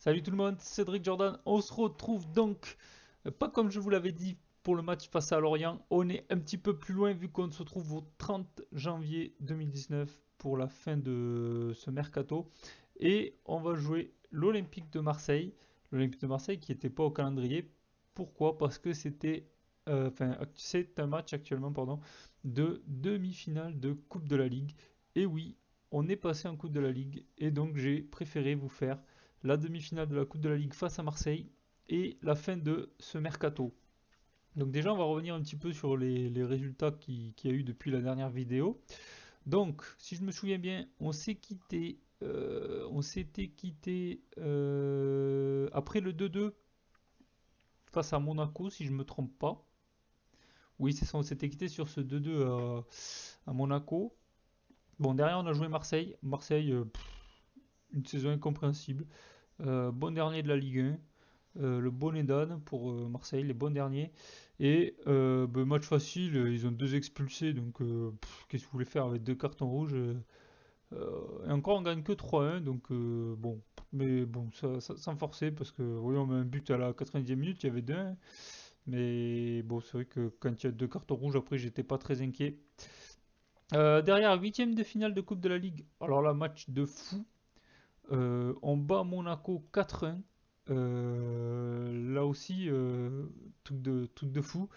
Salut tout le monde, c'est Cédric Jordan. On se retrouve donc, pas comme je vous l'avais dit pour le match face à Lorient. On est un petit peu plus loin vu qu'on se trouve au 30 janvier 2019 pour la fin de ce mercato. Et on va jouer l'Olympique de Marseille. L'Olympique de Marseille qui n'était pas au calendrier. Pourquoi? Parce que c'est un match actuellement, pardon, de demi-finale de Coupe de la Ligue. Et oui, on est passé en Coupe de la Ligue. Et donc j'ai préféré vous faire la demi-finale de la Coupe de la Ligue face à Marseille et la fin de ce mercato. Donc déjà, on va revenir un petit peu sur les résultats qu'il y a eu depuis la dernière vidéo. Donc, si je me souviens bien, on s'était quitté après le 2-2 face à Monaco, si je ne me trompe pas. Oui, c'est ça, on s'était quitté sur ce 2-2 à Monaco. Bon, derrière, on a joué Marseille. Marseille, une saison incompréhensible. Bon dernier de la Ligue 1. Le bonnet d'âne pour Marseille, les bons derniers. Et match facile, ils ont deux expulsés, donc qu'est-ce que vous voulez faire avec deux cartons rouges et encore on gagne que 3-1, donc bon, mais bon, sans forcer, parce que oui, on met un but à la 90e minute, il y avait 2-1, mais bon, c'est vrai que quand il y a deux cartons rouges, après j'étais pas très inquiet. Derrière, huitième de finale de Coupe de la Ligue, alors là, match de fou. On bat Monaco 4-1. Là aussi, truc de fou.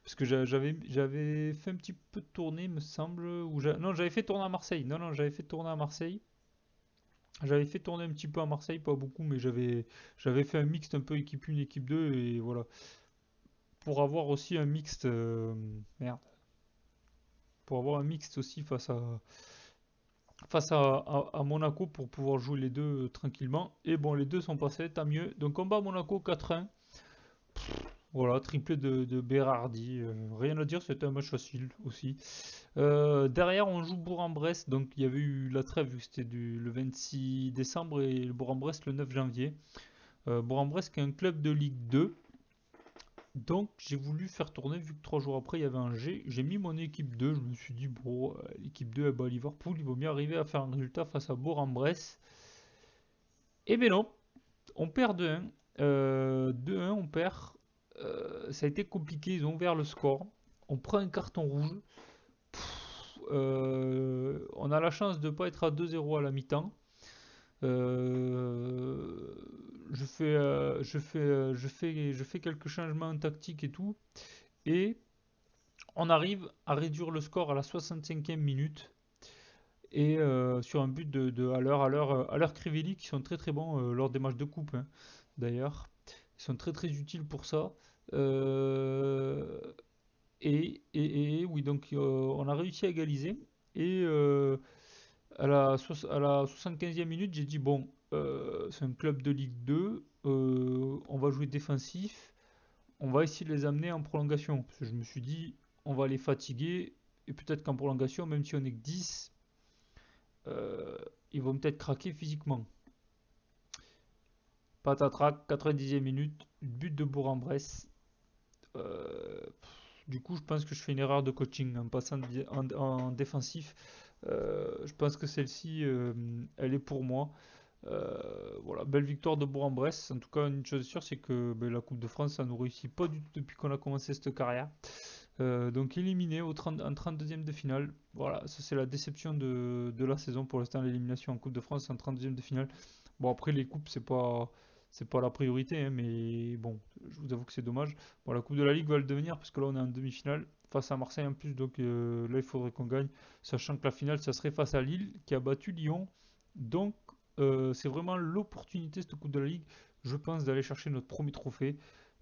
Parce que j'avais fait un petit peu de tournée, me semble. Non, j'avais fait tourner à Marseille. Non, non, j'avais fait tourner à Marseille. J'avais fait tourner un petit peu à Marseille, pas beaucoup, mais j'avais fait un mixte un peu équipe 1, équipe 2, et voilà. Pour avoir aussi un mixte. Merde. Pour avoir un mixte aussi face à Monaco pour pouvoir jouer les deux tranquillement. Et bon, les deux sont passés, tant mieux. Donc on bat Monaco 4-1. Voilà, triplé de Berardi. Rien à dire, c'était un match facile aussi. Derrière, on joue Bourg-en-Bresse. Donc il y avait eu la trêve vu que c'était le 26 décembre et le Bourg-en-Bresse le 9 janvier. Bourg-en-Bresse qui est un club de Ligue 2. Donc j'ai voulu faire tourner, vu que 3 jours après il y avait un G, j'ai mis mon équipe 2, je me suis dit, bon, l'équipe 2 elle bat Liverpool, il vaut mieux arriver à faire un résultat face à Bourg-en-Bresse. Et ben non, on perd 2-1. 2-1, on perd. Ça a été compliqué, ils ont ouvert le score. On prend un carton rouge. On a la chance de ne pas être à 2-0 à la mi-temps. Euh, je fais quelques changements tactiques et tout. Et on arrive à réduire le score à la 65e minute. Et sur un but de à l'heure Crivelli, qui sont très très bons lors des matchs de coupe, hein, d'ailleurs. Ils sont très très utiles pour ça. Euh, et oui, donc on a réussi à égaliser. Et à la 75e minute, j'ai dit, bon, c'est un club de Ligue 2, on va jouer défensif, on va essayer de les amener en prolongation. Parce que je me suis dit, on va les fatiguer, et peut-être qu'en prolongation, même si on est que 10, euh, ils vont peut-être craquer physiquement. Patatrac, 90e minute, but de Bourg-en-Bresse. Euh, du coup, je pense que je fais une erreur de coaching en passant en défensif. Je pense que celle-ci, elle est pour moi. Voilà, belle victoire de Bourg-en-Bresse. En tout cas, une chose est sûre, c'est que ben, la Coupe de France, ça nous réussit pas du tout depuis qu'on a commencé cette carrière. Donc éliminé en 32e de finale. Voilà, ça c'est la déception de la saison pour l'instant, l'élimination en Coupe de France en 32e de finale. Bon, après les coupes, c'est pas la priorité, hein, mais bon, je vous avoue que c'est dommage. Bon, la Coupe de la Ligue va le devenir parce que là on est en demi-finale face à Marseille en plus, donc là il faudrait qu'on gagne, sachant que la finale ça serait face à Lille qui a battu Lyon. Donc c'est vraiment l'opportunité cette Coupe de la Ligue, je pense, d'aller chercher notre premier trophée.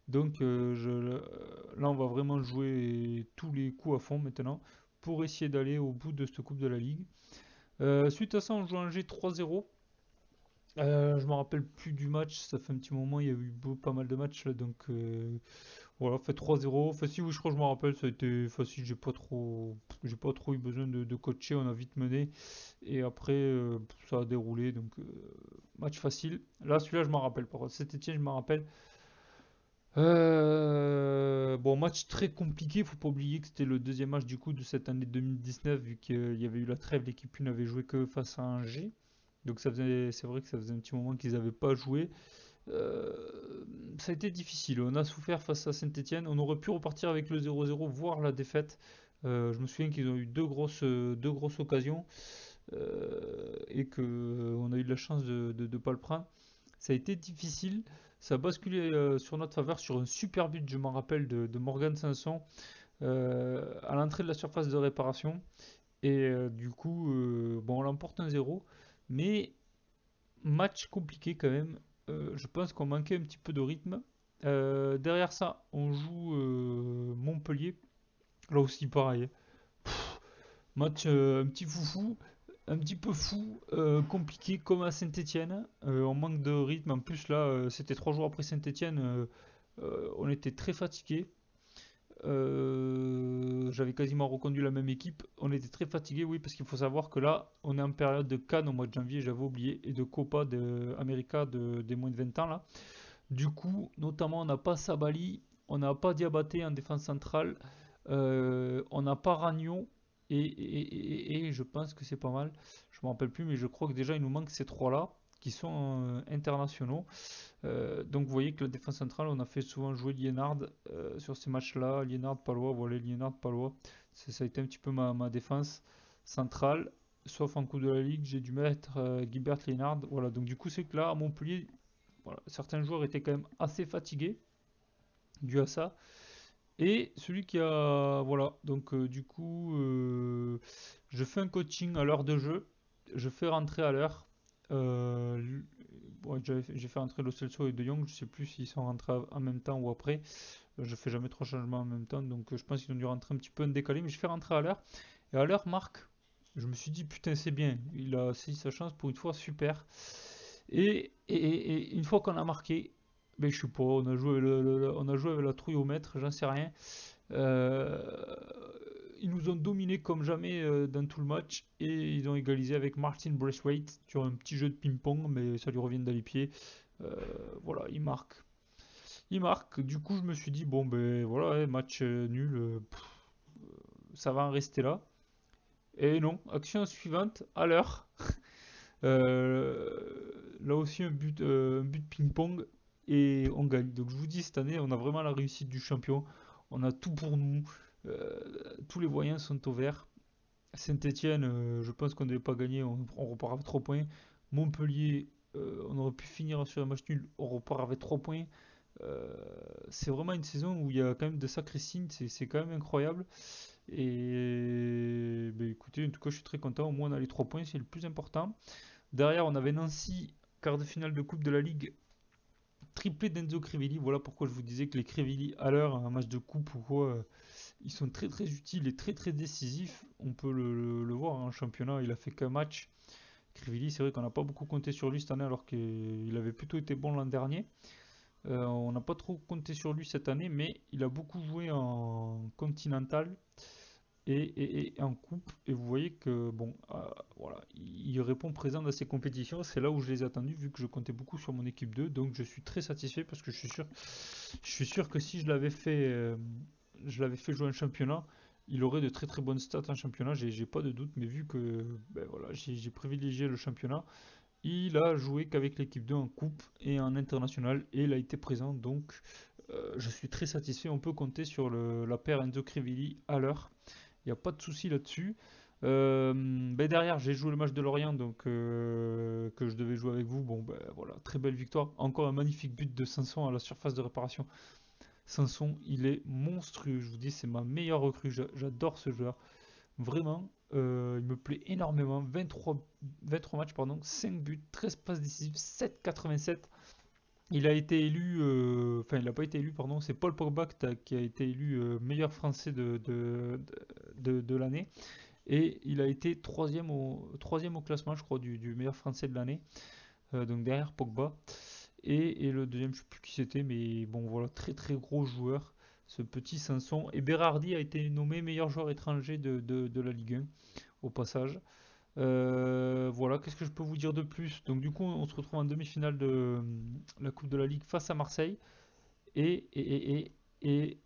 Donc là, on va vraiment jouer tous les coups à fond maintenant pour essayer d'aller au bout de cette Coupe de la Ligue. Suite à ça, on joue un G 3-0. Je me rappelle plus du match, ça fait un petit moment, il y a eu pas mal de matchs là, donc voilà, fait 3-0. Enfin, si, oui, je crois que je me rappelle, ça a été facile, j'ai pas trop eu besoin de coacher, on a vite mené, et après ça a déroulé, donc match facile. Là, celui-là, je m'en rappelle pas. Saint-Etienne, je m'en rappelle. Bon, match très compliqué, faut pas oublier que c'était le deuxième match du coup de cette année 2019, vu qu'il y avait eu la trêve, l'équipe 1 n'avait joué que face à Angers. Donc c'est vrai que ça faisait un petit moment qu'ils n'avaient pas joué. Euh, Ça a été difficile. On a souffert face à Saint-Etienne. On aurait pu repartir avec le 0-0, voire la défaite. Je me souviens qu'ils ont eu deux grosses occasions et que on a eu de la chance de ne pas le prendre. Ça a été difficile. Ça a basculé sur notre faveur sur un super but, je m'en rappelle, de Morgan Sanson à l'entrée de la surface de réparation. Et du coup, bon, on l'emporte 1-0. Mais match compliqué quand même. Je pense qu'on manquait un petit peu de rythme. Derrière ça, on joue Montpellier. Là aussi, pareil. Match un petit foufou, un petit peu fou, compliqué comme à Saint-Etienne. On manque de rythme. En plus, là, c'était 3 jours après Saint-Etienne. On était très fatigué. J'avais quasiment reconduit la même équipe. On était très fatigué, oui, parce qu'il faut savoir que là, on est en période de Cannes au mois de janvier, j'avais oublié, et de Copa de América des moins de 20 ans là. Du coup, notamment, on n'a pas Sabali, on n'a pas Diabaté en défense centrale, on n'a pas Ragnon, et je pense que c'est pas mal. Je me rappelle plus, mais je crois que déjà il nous manque ces trois-là, qui sont internationaux. Donc vous voyez que la défense centrale, on a fait souvent jouer Liénard sur ces matchs-là. Liénard, Palois, voilà, Liénard, Palois. Ça a été un petit peu ma défense centrale. Sauf en Coupe de la Ligue, j'ai dû mettre Guibert Liénard. Voilà, donc du coup, c'est que là, à Montpellier, voilà, certains joueurs étaient quand même assez fatigués dû à ça. Et celui qui a. Voilà, donc du coup, je fais un coaching à l'heure de jeu. Je fais rentrer à l'heure. Euh, ouais, j'ai fait rentrer Lo Celso et De Jong. Je sais plus s'ils sont rentrés en même temps ou après. Je fais jamais trois changements en même temps. Donc je pense qu'ils ont dû rentrer un petit peu en décalé. Mais je fais rentrer à l'heure. Et à l'heure, Marc, je me suis dit, putain, c'est bien. Il a saisi sa chance pour une fois, super. Et une fois qu'on a marqué, ben, je sais pas, on a joué avec la trouille au maître, j'en sais rien. Euh, Ils nous ont dominés comme jamais dans tout le match et ils ont égalisé avec Martin Braithwaite sur un petit jeu de ping-pong, mais ça lui revient dans les pieds. Euh, voilà, il marque. Il marque. Du coup, je me suis dit, bon, ben voilà, match nul, ça va en rester là. Et non, action suivante, à l'heure. Là aussi, un but ping-pong et on gagne. Donc, je vous dis, cette année, on a vraiment la réussite du champion. On a tout pour nous. Euh, Tous les voyants sont au vert. Saint-Etienne, je pense qu'on ne devait pas gagner. On repart avec 3 points. Montpellier, on aurait pu finir sur un match nul. On repart avec 3 points. Euh, c'est vraiment une saison où il y a quand même de sacrés signes. C'est quand même incroyable. Et ben, écoutez, en tout cas, je suis très content. Au moins, on a les 3 points, c'est le plus important. Derrière, on avait Nancy, quart de finale de Coupe de la Ligue, triplé d'Enzo Crivelli. Voilà pourquoi je vous disais que les Crivelli, à l'heure, un match de coupe ou quoi, ils sont très très utiles et très très décisifs. On peut le voir en championnat, il a fait qu'un match. Crivelli, c'est vrai qu'on n'a pas beaucoup compté sur lui cette année alors qu'il avait plutôt été bon l'an dernier. On n'a pas trop compté sur lui cette année, mais il a beaucoup joué en continental et en coupe. Et vous voyez que bon, voilà, il répond présent dans ces compétitions. C'est là où je les ai attendus, vu que je comptais beaucoup sur mon équipe 2. Donc je suis très satisfait parce que je suis sûr que si je l'avais fait jouer un championnat, il aurait de très très bonnes stats en championnat. J'ai pas de doute, mais vu que ben voilà, j'ai privilégié le championnat, il a joué qu'avec l'équipe 2 en coupe et en international et il a été présent. Donc je suis très satisfait. On peut compter sur la paire Enzo Crivelli à l'heure. Il n'y a pas de souci là-dessus. Ben derrière, j'ai joué le match de Lorient, donc que je devais jouer avec vous. Bon, ben voilà, très belle victoire. Encore un magnifique but de Sanson à la surface de réparation. Sanson, il est monstrueux. Je vous dis, c'est ma meilleure recrue. J'adore ce joueur. Vraiment, il me plaît énormément. 23 matchs, pardon, 5 buts, 13 passes décisives, 7,87. Il a été élu, enfin il n'a pas été élu, pardon, c'est Paul Pogba qui a été élu meilleur français de l'année. Et il a été troisième au classement, je crois, du meilleur français de l'année. Donc derrière Pogba. Et le deuxième, je ne sais plus qui c'était, mais bon voilà, très très gros joueur, ce petit Sanson. Et Berardi a été nommé meilleur joueur étranger de la Ligue 1, au passage. Voilà, qu'est-ce que je peux vous dire de plus? Donc du coup, on se retrouve en demi-finale de la Coupe de la Ligue face à Marseille. Et, et, et, et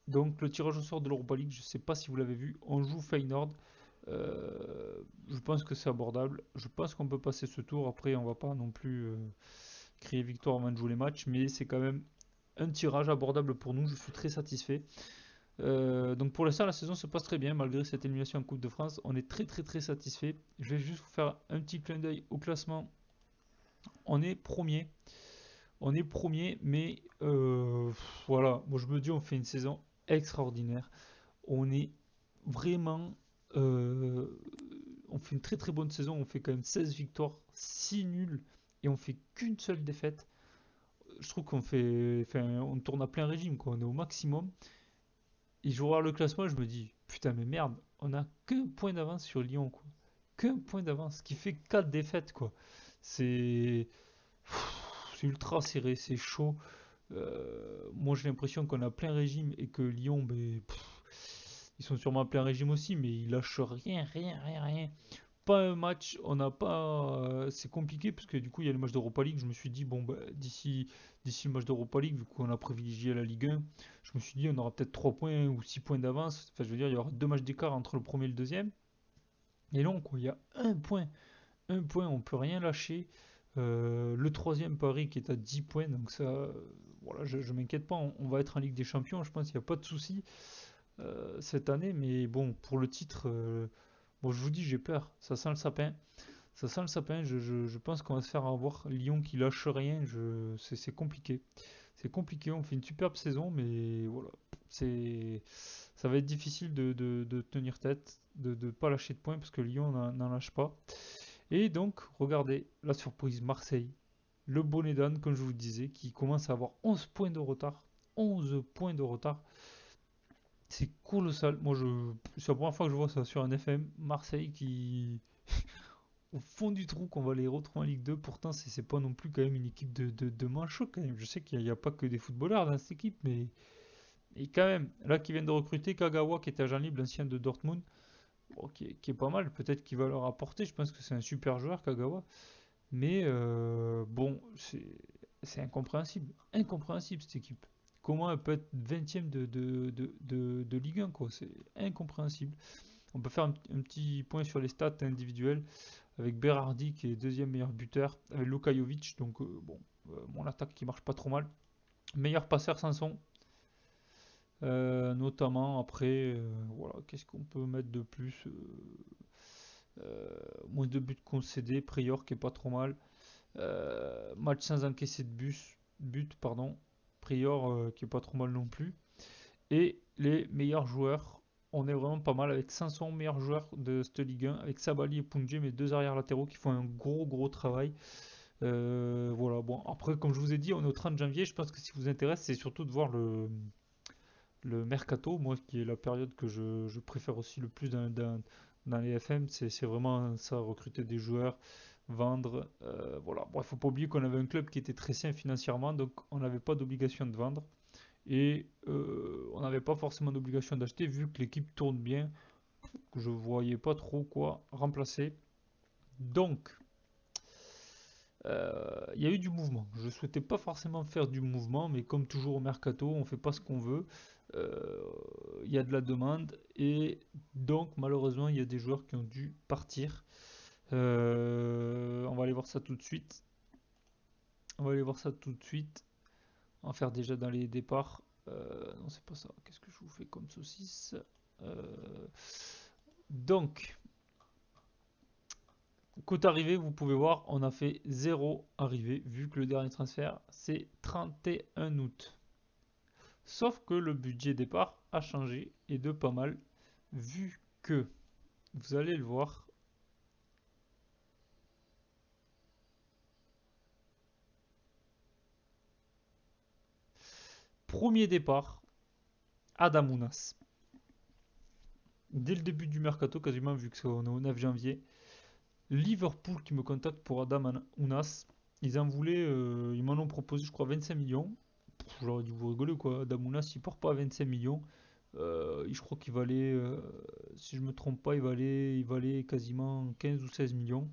donc le tirage au sort de l'Europa League, je ne sais pas si vous l'avez vu, on joue Feyenoord. Je pense que c'est abordable. Je pense qu'on peut passer ce tour. Après, on va pas non plus crier victoire avant de jouer les matchs, mais c'est quand même un tirage abordable pour nous. Je suis très satisfait. Donc pour l'instant, la saison se passe très bien malgré cette élimination en Coupe de France. On est très très très satisfait. Je vais juste vous faire un petit clin d'œil au classement. On est premier. On est premier, mais voilà. Moi je me dis, on fait une saison extraordinaire. On est vraiment. euh, on fait une très très bonne saison. On fait quand même 16 victoires, 6 nuls et on fait qu'une seule défaite. Je trouve qu'on fait. Enfin, on tourne à plein régime, quoi. On est au maximum. Et je regarde le classement et je me dis, putain, mais merde, on a qu'un point d'avance sur Lyon, quoi. Qu'un point d'avance, ce qui fait 4 défaites, quoi. C'est. C'est ultra serré, c'est chaud. Moi, j'ai l'impression qu'on a plein régime et que Lyon, ben, ils sont sûrement à plein régime aussi, mais ils lâchent rien, rien, rien, rien. Pas un match, on n'a pas. C'est compliqué parce que du coup, il y a le match d'Europa League. Je me suis dit, bon, bah, d'ici le match d'Europa League, vu qu'on a privilégié la Ligue 1, je me suis dit, on aura peut-être 3 points ou 6 points d'avance. Enfin, je veux dire, il y aura 2 matchs d'écart entre le premier et le deuxième. Et non, quoi, il y a un point. Un point, on peut rien lâcher. Le troisième Paris qui est à 10 points, donc ça, voilà, je m'inquiète pas. On va être en Ligue des Champions, je pense qu'il n'y a pas de souci cette année. Mais bon, pour le titre, bon, je vous dis, j'ai peur. Ça sent le sapin. Ça sent le sapin. Je pense qu'on va se faire avoir. Lyon qui lâche rien. C'est compliqué. C'est compliqué. On fait une superbe saison, mais voilà. C'est, ça va être difficile de tenir tête, de ne pas lâcher de points parce que Lyon n'en lâche pas. Et donc, regardez la surprise Marseille. Le bonnet d'âne, comme je vous disais, qui commence à avoir 11 points de retard. 11 points de retard. C'est colossal. Moi, c'est la première fois que je vois ça sur un FM. Marseille qui, au fond du trou, qu'on va les retrouver en Ligue 2. Pourtant, c'est pas non plus quand même une équipe de manchots quand même. Je sais qu'il n'y a pas que des footballeurs dans cette équipe, mais et quand même, là, qui viennent de recruter Kagawa, qui était agent libre, l'ancien de Dortmund, bon, qui est pas mal. Peut-être qu'il va leur apporter. Je pense que c'est un super joueur, Kagawa. Mais bon, c'est incompréhensible. Incompréhensible cette équipe. Comment elle peut être 20e de Ligue 1, quoi. C'est incompréhensible. On peut faire un petit point sur les stats individuelles avec Berardi qui est deuxième meilleur buteur, avec Luka Jovic, donc bon, mon attaque qui marche pas trop mal. Meilleur passeur Sanson, notamment après, voilà, qu'est-ce qu'on peut mettre de plus moins de buts concédés, Prior qui est pas trop mal. Match sans encaisser de but, pardon. Prior qui est pas trop mal non plus. Et les meilleurs joueurs, on est vraiment pas mal avec 500 meilleurs joueurs de cette Ligue 1, avec Sabali et Pungé, mes deux arrières latéraux qui font un gros travail. Voilà, bon, après, comme je vous ai dit, on est au 30 janvier. Je pense que ce qui vous intéresse, c'est surtout de voir le mercato, moi, qui est la période que je préfère aussi le plus dans les FM. C'est vraiment ça, recruter des joueurs, vendre. Voilà. Bon, il ne faut pas oublier qu'on avait un club qui était très sain financièrement, donc on n'avait pas d'obligation de vendre. Et on n'avait pas forcément d'obligation d'acheter, vu que l'équipe tourne bien, que je voyais pas trop quoi remplacer. Donc, il y a eu du mouvement. Je ne souhaitais pas forcément faire du mouvement, mais comme toujours au mercato, on ne fait pas ce qu'on veut. Euh, Il y a de la demande et donc malheureusement il y a des joueurs qui ont dû partir. On va aller voir ça tout de suite. On va aller voir ça tout de suite. On va faire déjà dans les départs. Non, c'est pas ça. Qu'est-ce que je vous fais comme saucisse? Donc, côte arrivée, vous pouvez voir, on a fait 0 arrivée, vu que le dernier transfert, c'est 31 août. Sauf que le budget départ a changé, et de pas mal, vu que, vous allez le voir, premier départ, Adamounas. Dès le début du mercato, quasiment, vu que c'est au 9 janvier, Liverpool qui me contacte pour Adamounas, ils en voulaient, ils m'en ont proposé, je crois, 25 millions. J'aurais dû vous rigoler quoi. Damounas il part pas à 25 millions. Je crois qu'il valait, si je me trompe pas, il valait quasiment 15 ou 16 millions.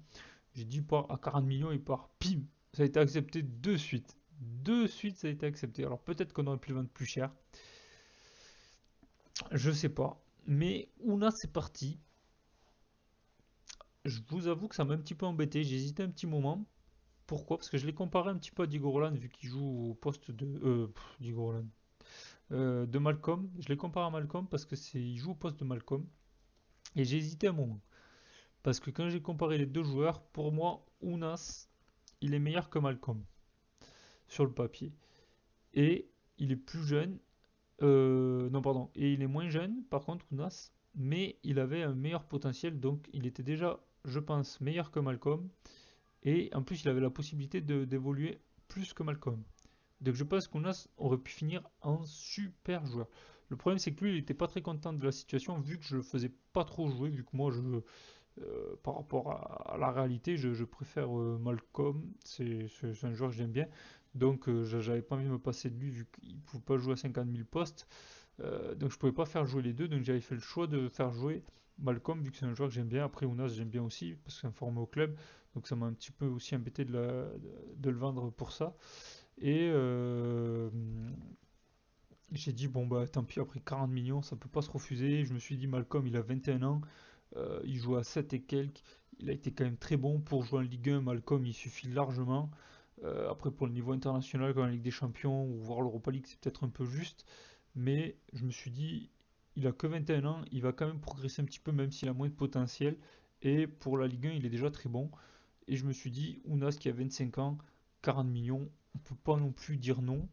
J'ai dit il part à 40 millions, il part. Pim. Ça a été accepté de suite. De suite, ça a été accepté. Alors peut-être qu'on aurait pu le vendre plus cher. Je sais pas. Mais Ouna, c'est parti. Je vous avoue que ça m'a un petit peu embêté. J'ai hésité un petit moment. Pourquoi? Parce que je l'ai comparé un petit peu à Diego Roland vu qu'il joue au poste de Diego Roland, de Malcolm. Je l'ai comparé à Malcolm parce que il joue au poste de Malcolm et j'ai hésité un moment parce que quand j'ai comparé les deux joueurs, pour moi, Ounas il est meilleur que Malcolm sur le papier et il est plus jeune. Non, pardon. Et il est moins jeune, par contre, Ounas, mais il avait un meilleur potentiel, donc il était déjà, je pense, meilleur que Malcolm. Et en plus, il avait la possibilité d'évoluer plus que Malcolm. Donc je pense qu'Ounas aurait pu finir en super joueur. Le problème, c'est que lui, il n'était pas très content de la situation, vu que je le faisais pas trop jouer, vu que moi, par rapport à la réalité, je préfère Malcolm. C'est un joueur que j'aime bien. Donc j'avais pas envie de me passer de lui, vu qu'il ne pouvait pas jouer à 50 000 postes. Donc je pouvais pas faire jouer les deux, donc j'avais fait le choix de faire jouer Malcolm vu que c'est un joueur que j'aime bien. Après Ounas j'aime bien aussi parce que c'est un formé au club, donc ça m'a un petit peu aussi embêté de le vendre pour ça. Et j'ai dit bon bah tant pis, après 40 millions ça peut pas se refuser. Je me suis dit Malcolm il a 21 ans, il joue à 7 et quelques, il a été quand même très bon pour jouer en Ligue 1. Malcolm il suffit largement. Après pour le niveau international comme la Ligue des Champions ou voir l'Europa League c'est peut-être un peu juste. Mais je me suis dit, il a que 21 ans, il va quand même progresser un petit peu, même s'il a moins de potentiel. Et pour la Ligue 1, il est déjà très bon. Et je me suis dit, Ounas qui a 25 ans, 40 millions, on peut pas non plus dire non.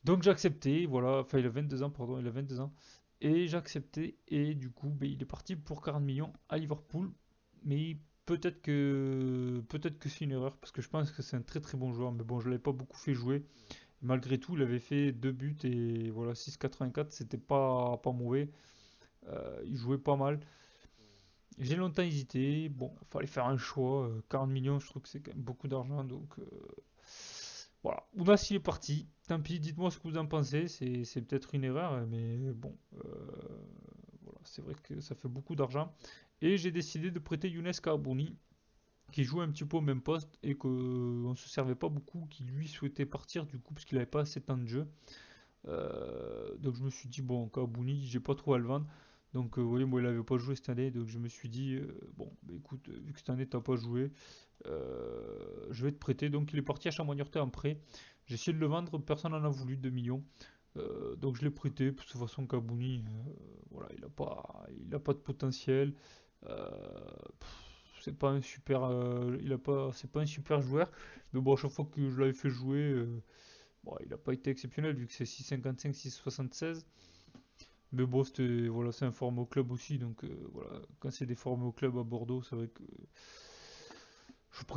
Donc j'ai accepté, voilà, enfin il a 22 ans, pardon, il a 22 ans. Et j'ai accepté, et du coup, ben, il est parti pour 40 millions à Liverpool. Mais peut-être que c'est une erreur, parce que je pense que c'est un très très bon joueur. Mais bon, je ne l'avais pas beaucoup fait jouer. Malgré tout, il avait fait 2 buts et voilà, 6,84, c'était pas mauvais. Il jouait pas mal. J'ai longtemps hésité. Bon, il fallait faire un choix. 40 millions, je trouve que c'est quand même beaucoup d'argent. Donc voilà. Ounas, il est parti. Tant pis, dites-moi ce que vous en pensez. C'est peut-être une erreur, mais bon. Voilà, c'est vrai que ça fait beaucoup d'argent. Et j'ai décidé de prêter Younes Kabouni, qui jouait un petit peu au même poste et qu'on ne se servait pas beaucoup, qui lui souhaitait partir du coup, parce qu'il n'avait pas assez de temps de jeu. Donc je me suis dit, bon, Kabouni, j'ai pas trop à le vendre. Donc vous voyez, moi il avait pas joué cette année, donc je me suis dit, bon, bah, écoute, vu que cette année t'as pas joué, je vais te prêter. Donc il est parti à Chamois-Niortais en prêt. J'ai essayé de le vendre, personne n'en a voulu, 2 millions. Donc je l'ai prêté, de toute façon Kabouni, voilà, il a pas de potentiel. Euh, c'est pas un super, c'est pas un super joueur. Mais bon, à chaque fois que je l'avais fait jouer, bon, il n'a pas été exceptionnel vu que c'est 6,55, 6,76. Mais bon, voilà, c'est un format au club aussi. Donc voilà, quand c'est des formats au club à Bordeaux, c'est vrai que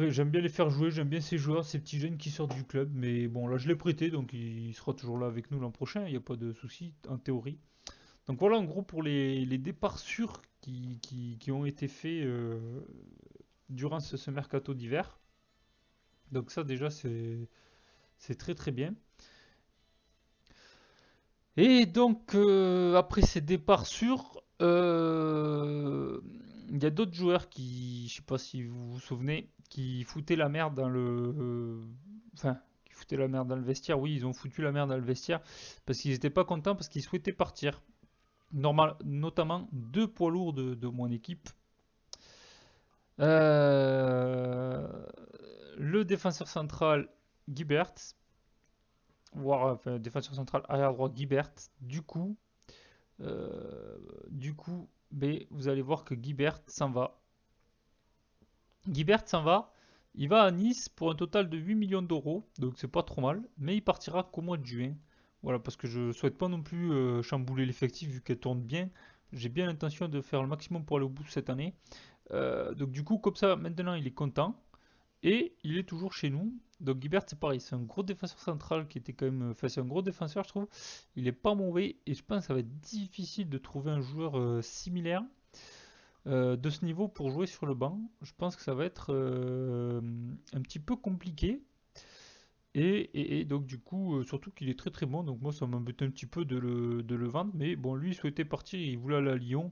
j'aime bien les faire jouer. J'aime bien ces joueurs, ces petits jeunes qui sortent du club. Mais bon, là, je l'ai prêté, donc il sera toujours là avec nous l'an prochain. Il n'y a pas de souci, en théorie. Donc voilà, en gros, pour les départs sûrs qui ont été faits durant ce mercato d'hiver. Donc ça, déjà, c'est très très bien. Et donc, après ces départs sûrs, il y a d'autres joueurs qui, je sais pas si vous vous souvenez, qui foutaient la merde dans enfin, qui foutaient la merde dans le vestiaire. Oui, ils ont foutu la merde dans le vestiaire parce qu'ils n'étaient pas contents parce qu'ils souhaitaient partir. Notamment deux poids lourds de mon équipe. Euh, le défenseur central Guibert, voire enfin, défenseur central arrière droit Guibert. Euh, du coup, vous allez voir que Guibert s'en va. Guibert s'en va. Il va à Nice pour un total de 8 millions d'euros, donc c'est pas trop mal, mais il partira qu'au mois de juin. Voilà, parce que je souhaite pas non plus chambouler l'effectif vu qu'elle tourne bien. J'ai bien l'intention de faire le maximum pour aller au bout cette année. Donc du coup, comme ça, maintenant il est content. Et il est toujours chez nous. Donc Guibert, c'est pareil, c'est un gros défenseur central qui était quand même. Enfin, c'est un gros défenseur, je trouve. Il est pas mauvais et je pense que ça va être difficile de trouver un joueur similaire de ce niveau pour jouer sur le banc. Je pense que ça va être un petit peu compliqué. Et donc du coup, surtout qu'il est très très bon. Donc moi, ça m'embête un petit peu de le vendre. Mais bon, lui, il souhaitait partir, il voulait aller à Lyon.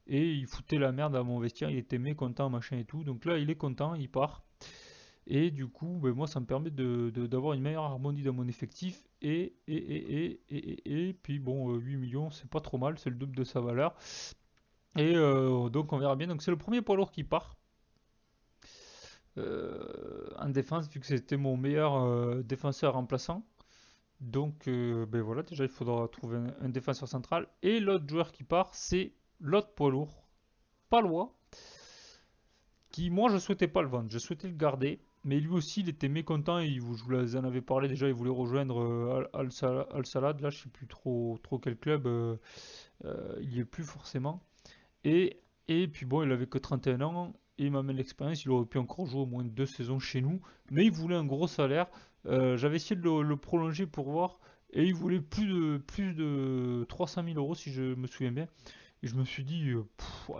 Et il foutait la merde à mon vestiaire, il était mécontent, machin et tout. Donc là, il est content, il part. Et du coup, ben, moi, ça me permet d'avoir une meilleure harmonie dans mon effectif. Et puis bon, 8 millions, c'est pas trop mal, c'est le double de sa valeur. Et donc, on verra bien. Donc, c'est le premier poids lourd qui part. en défense, vu que c'était mon meilleur défenseur remplaçant. Donc, ben voilà, déjà, il faudra trouver un défenseur central. Et l'autre joueur qui part, c'est l'autre poids lourd, Palois, qui, moi, je souhaitais pas le vendre. Je souhaitais le garder. Mais lui aussi, il était mécontent. Je vous en avais parlé déjà. Il voulait rejoindre Al Sadd. Là, je sais plus trop quel club. Il y est plus forcément. Et, et puis bon, il avait que 31 ans. Et il m'amène l'expérience. Il aurait pu encore jouer au moins 2 saisons chez nous. Mais il voulait un gros salaire. J'avais essayé de le prolonger pour voir. Et il voulait plus de 300 000 euros, si je me souviens bien. Et je me suis dit, ouais,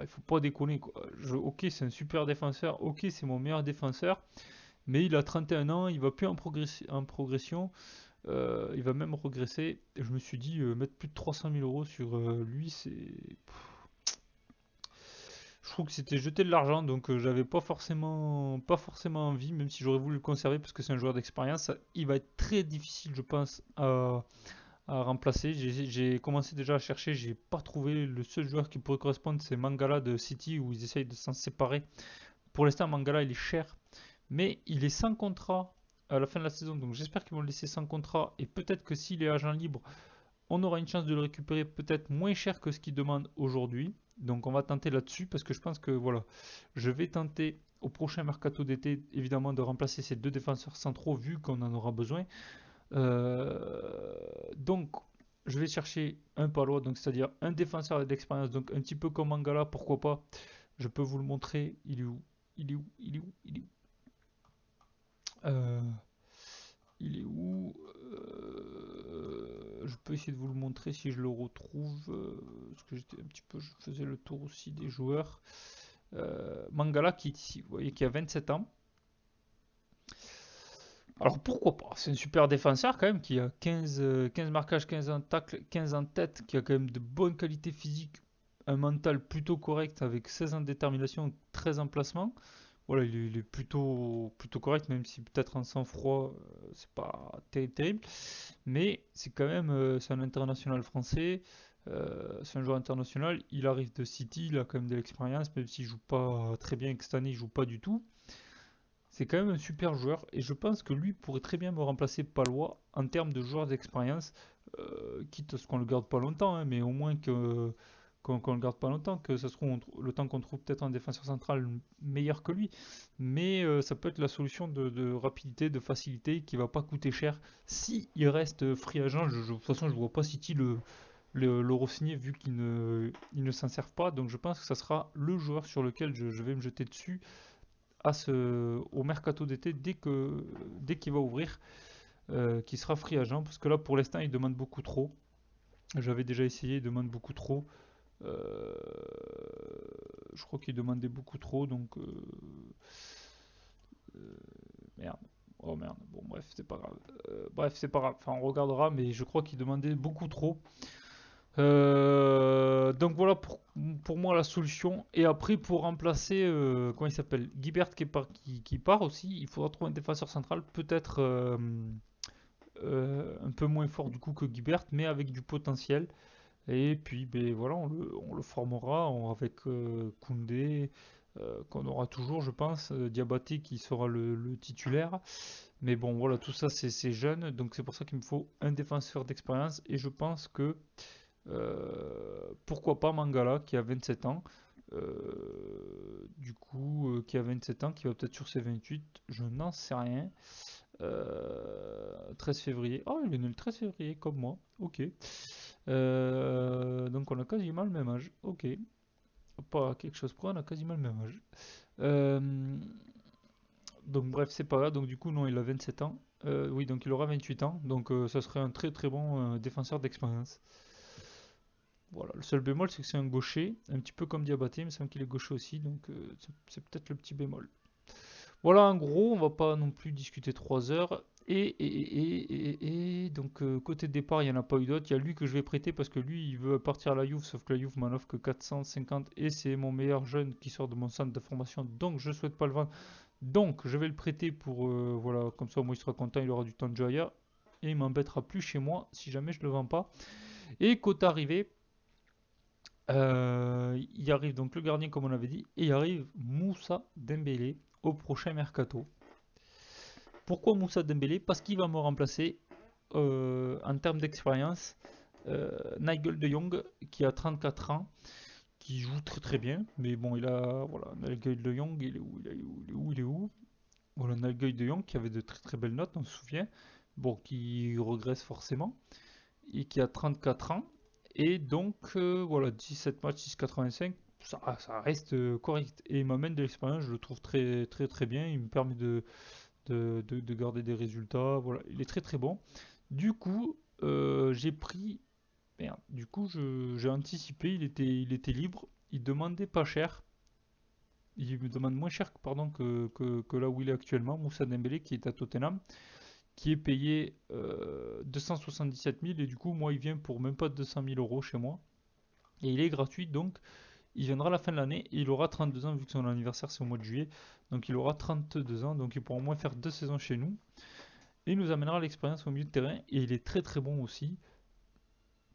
il faut pas déconner, quoi. Ok, c'est un super défenseur. Ok, c'est mon meilleur défenseur. Mais il a 31 ans. Il va plus en progression. Il va même regresser. Et je me suis dit, mettre plus de 300 000 euros sur lui, c'est. Je trouve que c'était jeter de l'argent, donc j'avais pas forcément envie, même si j'aurais voulu le conserver parce que c'est un joueur d'expérience. Il va être très difficile, je pense, à remplacer. J'ai commencé déjà à chercher, j'ai pas trouvé. Le seul joueur qui pourrait correspondre, c'est Mangala de City, où ils essayent de s'en séparer. Pour l'instant, Mangala, il est cher, mais il est sans contrat à la fin de la saison, donc j'espère qu'ils vont le laisser sans contrat. Et peut-être que s'il est agent libre, on aura une chance de le récupérer peut-être moins cher que ce qu'il demande aujourd'hui. Donc on va tenter là-dessus parce que je pense que voilà, je vais tenter au prochain mercato d'été évidemment de remplacer ces deux défenseurs centraux vu qu'on en aura besoin. Donc je vais chercher un palois, donc c'est-à-dire un défenseur d'expérience, donc un petit peu comme Mangala, pourquoi pas. Je peux vous le montrer. Il est où? Il est où? Il est où? Il est où? Euh, Il est où? Je peux essayer de vous le montrer si je le retrouve. Parce que j'étais un petit peu, je faisais le tour aussi des joueurs. Mangala qui est ici, vous voyez, qui a 27 ans. Alors pourquoi pas? C'est un super défenseur quand même qui a 15 marquages, 15 en tacle, 15 en tête, qui a quand même de bonnes qualités physiques, un mental plutôt correct avec 16 ans de détermination, 13 en placement. Voilà, il est plutôt correct, même si peut-être en sang-froid, c'est pas terrible. Mais c'est quand même, c'est un international français, c'est un joueur international. Il arrive de City, il a quand même de l'expérience, même s'il joue pas très bien et que cette année il joue pas du tout. C'est quand même un super joueur et je pense que lui pourrait très bien me remplacer Palois en termes de joueur d'expérience, quitte à ce qu'on le garde pas longtemps, hein, mais au moins qu'on le garde pas longtemps, que ça se trouve le temps qu'on trouve peut-être un défenseur central meilleur que lui. Mais ça peut être la solution de rapidité, de facilité, qui va pas coûter cher si il reste free agent. De toute façon, je vois pas City le re-signer vu qu'il ne s'en servent pas. Donc je pense que ça sera le joueur sur lequel je vais me jeter dessus au mercato d'été dès qu'il va ouvrir, qui sera free agent. Parce que là, pour l'instant, il demande beaucoup trop. J'avais déjà essayé, il demande beaucoup trop. Euh, je crois qu'il demandait beaucoup trop, donc merde. Oh merde. Bon, bref, c'est pas grave. Bref, c'est pas grave. Enfin, on regardera, mais je crois qu'il demandait beaucoup trop. Donc voilà pour moi la solution. Et après, pour remplacer, comment il s'appelle? Guibert qui part aussi, il faudra trouver un défenseur central, peut-être un peu moins fort du coup que Guibert, mais avec du potentiel. Et puis, ben voilà, on le formera avec Koundé, qu'on aura toujours, je pense, Diabaté qui sera le titulaire. Mais bon, voilà, tout ça c'est jeune, donc c'est pour ça qu'il me faut un défenseur d'expérience. Et je pense que pourquoi pas Mangala qui a 27 ans. Du coup, qui a 27 ans, qui va peut-être sur ses 28, je n'en sais rien. 13 février. Oh, il est né le 13 février, comme moi. Ok. Donc on a quasiment le même âge. Ok. Pas quelque chose près, on a quasiment le même âge. Euh, donc bref, c'est pas grave. Donc du coup, non, il a 27 ans. Oui, donc il aura 28 ans. Donc ça serait un très très bon défenseur d'expérience. Voilà, le seul bémol, c'est que c'est un gaucher, un petit peu comme Diabaté, mais il me semble qu'il est gaucher aussi, donc c'est peut-être le petit bémol. Voilà, en gros, on va pas non plus discuter 3 heures. Donc côté départ, il n'y en a pas eu d'autres. Il y a lui que je vais prêter parce que lui, il veut partir à la Juve, sauf que la Juve m'en offre que 450 et c'est mon meilleur jeune qui sort de mon centre de formation, donc je souhaite pas le vendre. Donc je vais le prêter pour, voilà, comme ça au moins il sera content, il aura du temps de jeu ailleurs et il m'embêtera plus chez moi si jamais je le vends pas. Et côté arrivé, il arrive donc le gardien comme on avait dit, et il arrive Moussa Dembélé au prochain mercato. Pourquoi Moussa Dembélé? Parce qu'il va me remplacer en termes d'expérience Nigel de Jong qui a 34 ans, qui joue très très bien, mais bon, il a voilà, Nigel de Jong, il est où? Il est où? Voilà, Nigel de Jong qui avait de très très belles notes, on se souvient, bon, qui regresse forcément, et qui a 34 ans, et donc voilà, 17 matchs, 6,85, ça reste correct, et il m'amène de l'expérience, je le trouve très très très bien, il me permet de garder des résultats, voilà, il est très très bon. Du coup, j'ai pris. Merde, du coup, j'ai anticipé, il était libre, il demandait pas cher, il me demande moins cher pardon, que là où il est actuellement, Moussa Dembélé, qui est à Tottenham, qui est payé 277 000, et du coup, moi, il vient pour même pas 200 000 euros chez moi, et il est gratuit, donc il viendra à la fin de l'année, et il aura 32 ans, vu que son anniversaire c'est au mois de juillet, donc il aura 32 ans, donc il pourra au moins faire 2 saisons chez nous, et il nous amènera l'expérience au milieu de terrain, et il est très très bon aussi.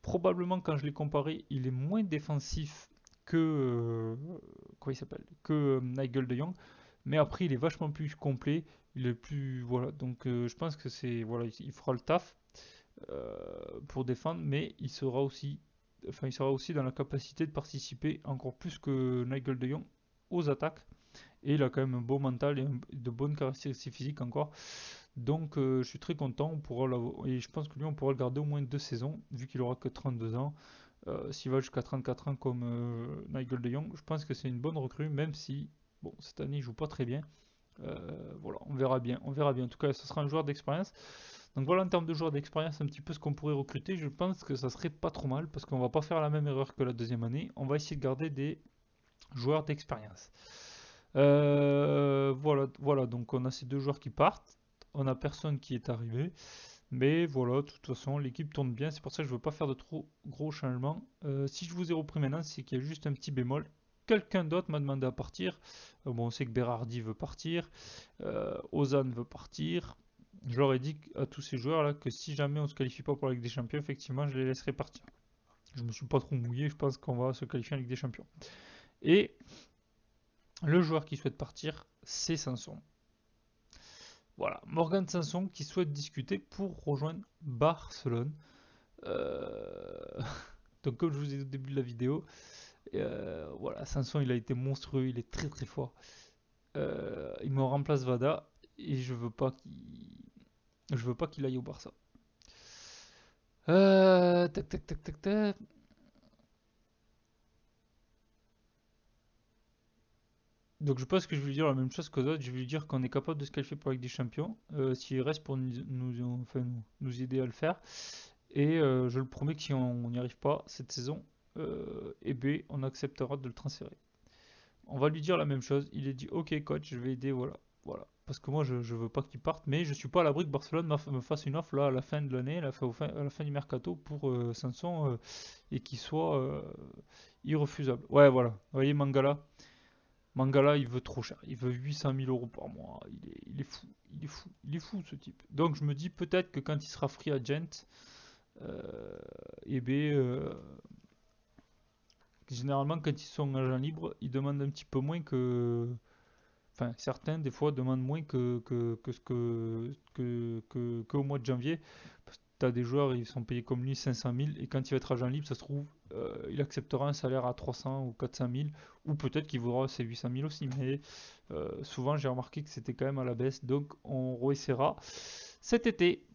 Probablement, quand je l'ai comparé, il est moins défensif que quoi il s'appelle, que Nigel de Jong, mais après il est vachement plus complet, il est plus voilà, donc je pense que c'est voilà, il fera le taf euh, pour défendre, mais il sera aussi dans la capacité de participer encore plus que Nigel de Jong aux attaques, et il a quand même un beau mental et de bonnes caractéristiques physiques encore. Donc je suis très content, et je pense que lui on pourra le garder au moins 2 saisons, vu qu'il aura que 32 ans. S'il va jusqu'à 34 ans comme Nigel de Jong, je pense que c'est une bonne recrue, même si bon, cette année il joue pas très bien. Voilà, on verra bien, on verra bien. En tout cas, ce sera un joueur d'expérience. Donc voilà, en termes de joueur d'expérience, un petit peu ce qu'on pourrait recruter, je pense que ça serait pas trop mal, parce qu'on va pas faire la même erreur que la deuxième année. On va essayer de garder des joueurs d'expérience. Voilà, voilà, donc on a ces deux joueurs qui partent. On a personne qui est arrivé. Mais voilà, de toute façon, l'équipe tourne bien. C'est pour ça que je ne veux pas faire de trop gros changements. Si je vous ai repris maintenant, c'est qu'il y a juste un petit bémol. Quelqu'un d'autre m'a demandé à partir. Bon, on sait que Berardi veut partir. Ozan veut partir. Je leur ai dit à tous ces joueurs-là que si jamais on ne se qualifie pas pour la Ligue des Champions, effectivement, je les laisserai partir. Je me suis pas trop mouillé. Je pense qu'on va se qualifier en Ligue des Champions. Et le joueur qui souhaite partir, c'est Sanson. Voilà, Morgan Sanson qui souhaite discuter pour rejoindre Barcelone. Euh, Donc comme je vous ai dit au début de la vidéo, voilà, Sanson il a été monstrueux, il est très très fort. Il me remplace Vada et je veux pas qu'il aille au Barça. Tac tac tac tac tac. Donc je pense que je vais lui dire la même chose qu'aux autres. Je vais lui dire qu'on est capable de se qualifier pour la Ligue des Champions s'il reste pour nous aider à le faire. Et je le promets que si on n'y arrive pas cette saison, eh bien, on acceptera de le transférer. On va lui dire la même chose. Il est dit ok coach, je vais aider, voilà. Voilà. Parce que moi je veux pas qu'il parte, mais je suis pas à l'abri que Barcelone me fasse une offre là à la fin de l'année, à la fin du mercato pour Sanson et qu'il soit irrefusable. Ouais voilà. Vous voyez Mangala. Mangala il veut trop cher. Il veut 800 000 euros par mois. Il est fou. Il est fou. Il est fou ce type. Donc je me dis peut-être que quand il sera free agent, euh, eh bien, généralement quand ils sont agents libres, ils demandent un petit peu moins que. Enfin, certains, des fois, demandent moins que ce qu'au mois de janvier. Tu as des joueurs, ils sont payés comme lui 500 000, et quand il va être agent libre, ça se trouve, il acceptera un salaire à 300 ou 400 000, ou peut-être qu'il voudra ses 800 000 aussi. Mais souvent, j'ai remarqué que c'était quand même à la baisse, donc on réessayera cet été.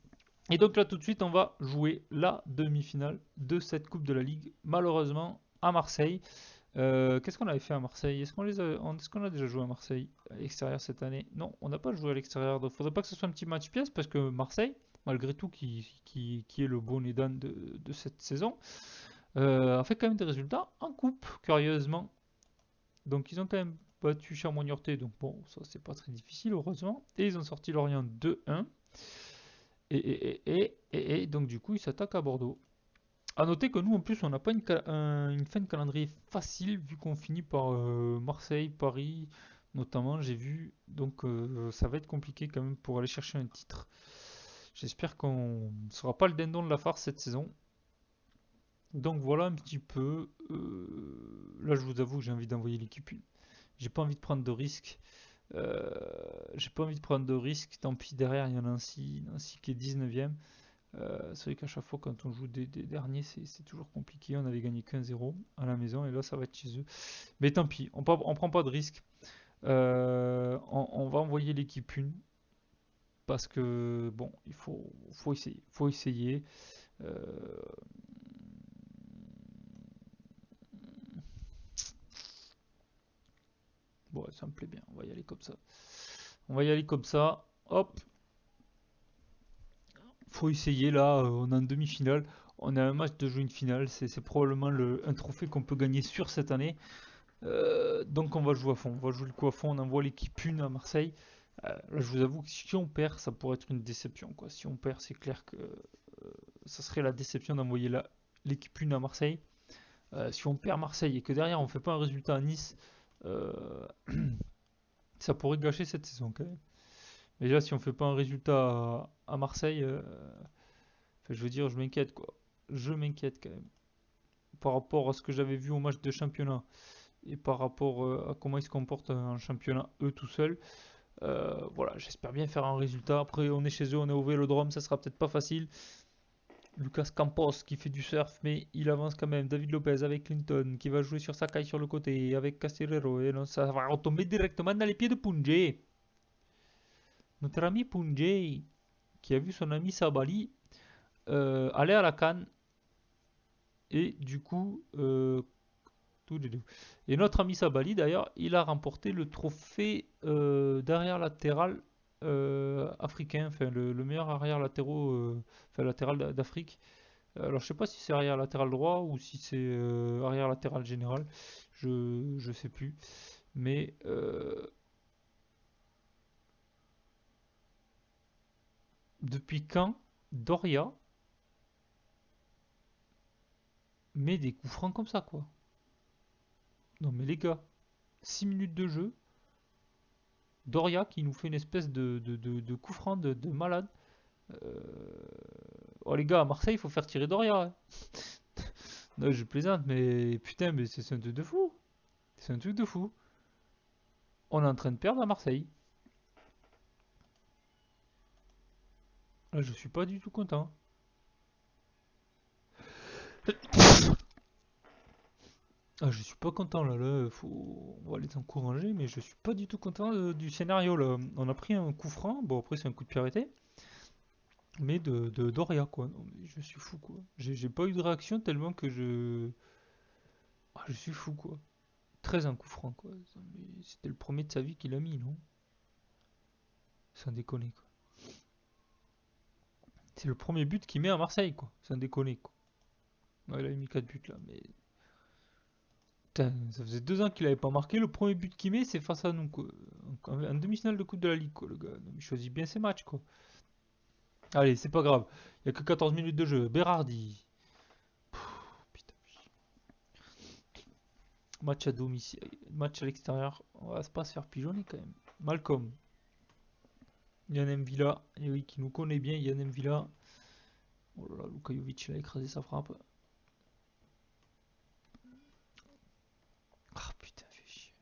Et donc là, tout de suite, on va jouer la demi-finale de cette Coupe de la Ligue, malheureusement à Marseille. Qu'est-ce qu'on avait fait à Marseille? Est-ce qu'on a déjà joué à Marseille à l'extérieur cette année? Non, on n'a pas joué à l'extérieur. Donc, faudrait pas que ce soit un petit match pièce parce que Marseille, malgré tout, qui est le bonnet d'âne de cette saison, a fait quand même des résultats en coupe, curieusement. Donc, ils ont quand même battu Chamonix-Niortais. Donc, bon, ça c'est pas très difficile, heureusement. Et ils ont sorti Lorient 2-1. Et donc, du coup, ils s'attaquent à Bordeaux. A noter que nous, en plus, on n'a pas une fin de calendrier facile, vu qu'on finit par Marseille, Paris, notamment, j'ai vu. Donc, ça va être compliqué quand même pour aller chercher un titre. J'espère qu'on ne sera pas le dindon de la farce cette saison. Donc, voilà un petit peu. Là, je vous avoue que j'ai envie d'envoyer l'équipe. J'ai pas envie de prendre de risques. J'ai pas envie de prendre de risques. Tant pis, derrière, il y a Nancy, Nancy qui est 19ème. C'est vrai qu'à chaque fois, quand on joue des derniers, c'est toujours compliqué. On avait gagné qu'un 0 à la maison et là, ça va être chez eux. Mais tant pis, on prend pas de risques. On va envoyer l'équipe 1 parce que bon, faut essayer. Faut essayer. Euh, bon, ça me plaît bien. On va y aller comme ça. On va y aller comme ça. Hop, faut essayer là. On est en demi-finale. On a un match de jouer une finale. C'est probablement un trophée qu'on peut gagner sur cette année. Donc on va jouer à fond. On va jouer le coup à fond. On envoie l'équipe 1 à Marseille. Là, je vous avoue que si on perd, ça pourrait être une déception, quoi. Si on perd, c'est clair que ça serait la déception d'envoyer l'équipe 1 à Marseille. Si on perd Marseille et que derrière on fait pas un résultat à Nice, euh, ça pourrait gâcher cette saison quand même. Mais déjà, si on fait pas un résultat à Marseille, enfin, je veux dire, je m'inquiète quoi. Je m'inquiète quand même. Par rapport à ce que j'avais vu au match de championnat et par rapport à comment ils se comportent en championnat eux tout seuls. Voilà, j'espère bien faire un résultat. Après, on est chez eux, on est au Vélodrome, ça sera peut-être pas facile. Lucas Campos qui fait du surf, mais il avance quand même. David Lopez avec Clinton qui va jouer sur Sakai sur le côté avec Castellero. Et non, ça va retomber directement dans les pieds de Punjay. Notre ami Punjay qui a vu son ami Sabali aller à la Cannes et du coup et notre ami Sabali, d'ailleurs, il a remporté le trophée d'arrière latéral africain, enfin le meilleur arrière latéraux, enfin latéral d'Afrique. Alors je sais pas si c'est arrière latéral droit ou si c'est arrière latéral général, je sais plus. Mais depuis quand Doria met des coups francs comme ça quoi? Non mais les gars, 6 minutes de jeu, Doria qui nous fait une espèce de coup franc de malade. Euh, Oh les gars, à Marseille, il faut faire tirer Doria, hein. Non, je plaisante, mais putain, mais c'est un truc de fou. C'est un truc de fou. On est en train de perdre à Marseille. Là, je suis pas du tout content. Ah, je suis pas content là, on va les encourager, mais je suis pas du tout content du scénario là. On a pris un coup franc, bon après c'est un coup de pied arrêté, mais de Doria quoi. Non, mais je suis fou quoi. J'ai pas eu de réaction tellement que je suis fou quoi. Très un coup franc quoi. C'était le premier de sa vie qu'il a mis, non? Sans déconner quoi. C'est le premier but qu'il met à Marseille, quoi. Sans déconner, quoi. Ouais, il a mis 4 buts là, mais. Putain, ça faisait 2 ans qu'il avait pas marqué. Le premier but qu'il met, c'est face à nous, quoi. En demi-finale de Coupe de la Ligue, quoi, le gars. Donc, il choisit bien ses matchs, quoi. Allez, c'est pas grave. Il y a que 14 minutes de jeu. Berardi. Putain. Match à domicile. Match à l'extérieur. On va pas se faire pigeonner quand même. Malcolm. Yann Villa. Et oui, qui nous connaît bien. Yann Villa. Oh là là, Luka Jovic, il a écrasé sa frappe. Ah putain, fait chier.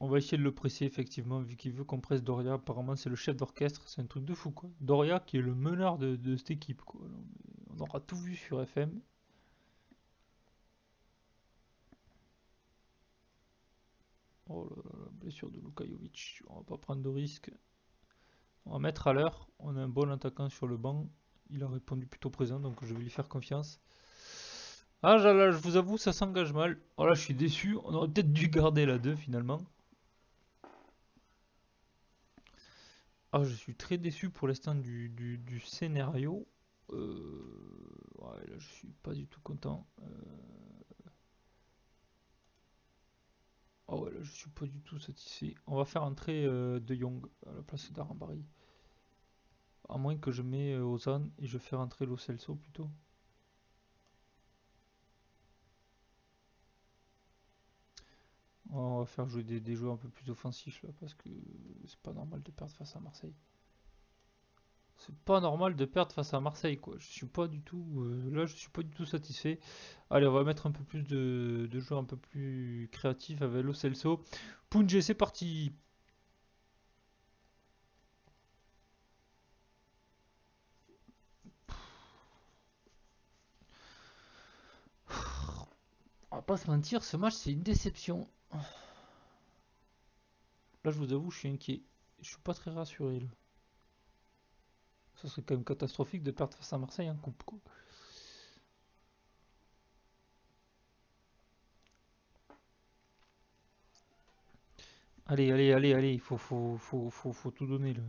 On va essayer de le presser effectivement, vu qu'il veut qu'on presse Doria. Apparemment, c'est le chef d'orchestre, c'est un truc de fou quoi. Doria qui est le meneur de cette équipe quoi. On aura tout vu sur FM. Oh là là, la blessure de Luka Jovic. On va pas prendre de risques. On va mettre à l'heure. On a un bon attaquant sur le banc. Il a répondu plutôt présent, donc je vais lui faire confiance. Ah là, je vous avoue, ça s'engage mal. Oh là, je suis déçu. On aurait peut-être dû garder la 2 finalement. Ah, je suis très déçu pour l'instant du scénario. Ouais, là, je suis pas du tout content. Ah ouais, là, je suis pas du tout satisfait. On va faire entrer De Jong à la place d'Arambari. À moins que je mets Ozan et je fais rentrer Lo Celso plutôt. On va faire jouer des joueurs un peu plus offensifs là parce que c'est pas normal de perdre face à Marseille. C'est pas normal de perdre face à Marseille, quoi. Je suis pas du tout, là, je suis pas du tout satisfait. Allez, on va mettre un peu plus de joueurs un peu plus créatifs avec Lo Celso. Punje, c'est parti. On va pas se mentir, ce match c'est une déception. Là, je vous avoue, je suis inquiet. Je suis pas très rassuré, là. Ça serait quand même catastrophique de perdre face à Marseille en coupe, quoi. Allez, allez, allez, allez, faut tout donner, là.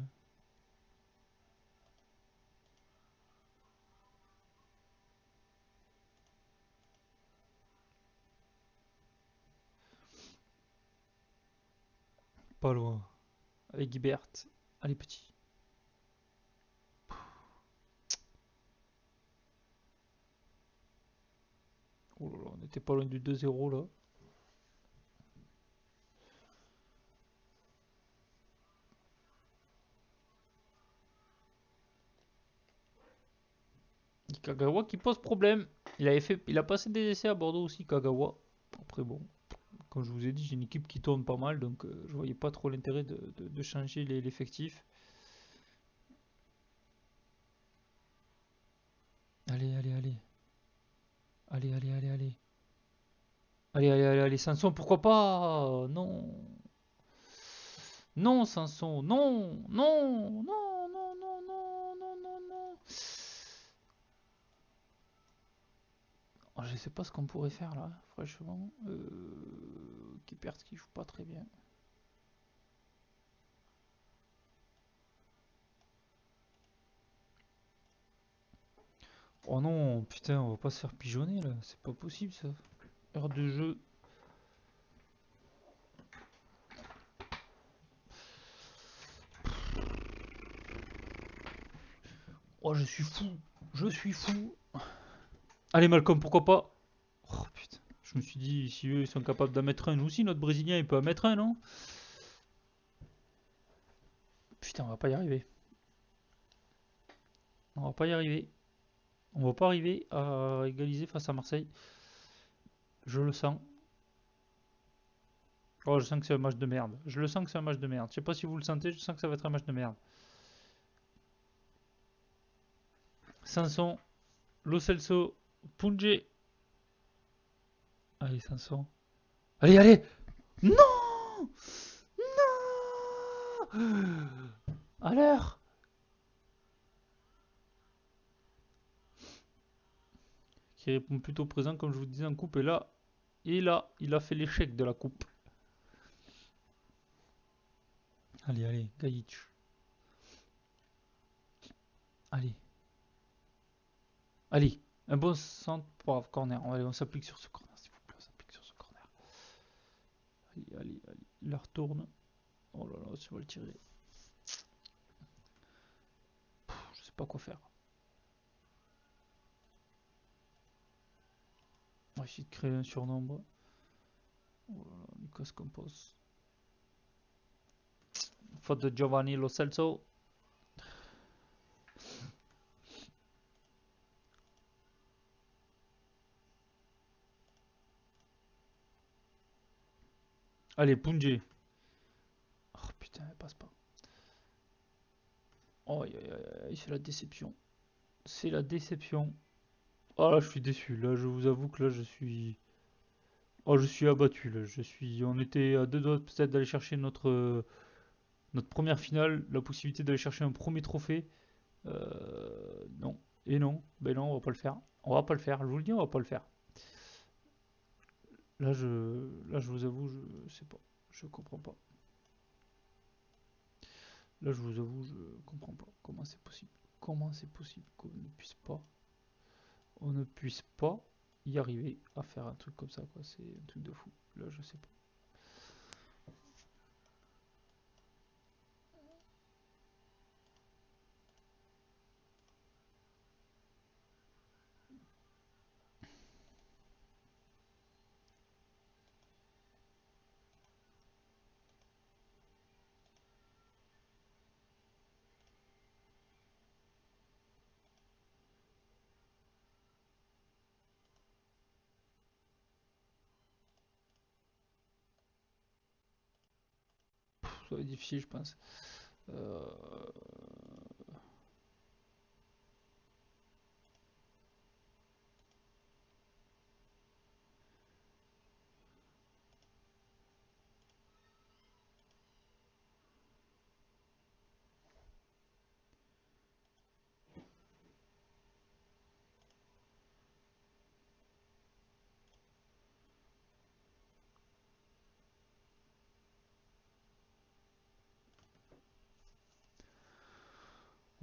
Pas loin. Avec Guibert. Allez, petit. Oh là là, on était pas loin du 2-0, là. Kagawa qui pose problème. Il a passé des essais à Bordeaux aussi, Kagawa. Après, bon, comme je vous ai dit, j'ai une équipe qui tourne pas mal, donc je voyais pas trop l'intérêt de changer l'effectif. Allez, allez, allez. Allez, allez, allez, allez. Allez, allez, allez, allez, Sanson, pourquoi pas? Non. Non, Sanson, non, non, non, non, non, non, non, non, non. Oh, je sais pas ce qu'on pourrait faire là, franchement. Qui perd, qui joue pas très bien. Oh non, putain, on va pas se faire pigeonner là, c'est pas possible ça. Heure de jeu. Oh, je suis fou, je suis fou. Allez, Malcolm, pourquoi pas? Oh putain, je me suis dit, si eux ils sont capables d'en mettre un, nous aussi, notre Brésilien il peut en mettre un, non? Putain, on va pas y arriver. On va pas y arriver. On va pas arriver à égaliser face à Marseille. Je le sens. Oh, je sens que c'est un match de merde. Je le sens que c'est un match de merde. Je sais pas si vous le sentez, je sens que ça va être un match de merde. Sanson, Lo Celso, Punje. Allez, Sanson. Allez, allez! Non! Non! À l'heure! Qui répond plutôt présent, comme je vous disais, en coupe. Et là, il a fait l'échec de la coupe. Allez, allez, Gaïch. Allez, allez. Un bon centre pour corner. Allez, on s'applique sur ce corner, s'il vous plaît. On s'applique sur ce corner. Allez, allez, allez. Il la retourne. Oh là là, tu vas le tirer. Je sais pas quoi faire. On va essayer de créer un surnombre. Oh là là, Lucas Campos. Faute de Giovanni Lo Celso. Allez, Punji. Oh putain, elle passe pas. Oh, c'est la déception. C'est la déception. Oh là, je suis déçu. Là, je vous avoue que là, je suis. Oh, je suis abattu. Là. Je suis. On était à deux doigts peut-être d'aller chercher notre première finale, la possibilité d'aller chercher un premier trophée. Non. Et non. Ben non, on va pas le faire. On va pas le faire. Je vous le dis, on va pas le faire. Là, je vous avoue, je sais pas. Je comprends pas. Là, je vous avoue, je comprends pas. Comment c'est possible? Comment c'est possible qu'on ne puisse pas y arriver à faire un truc comme ça, quoi. C'est un truc de fou. Là, je sais pas. ça va être difficile, je pense. Euh,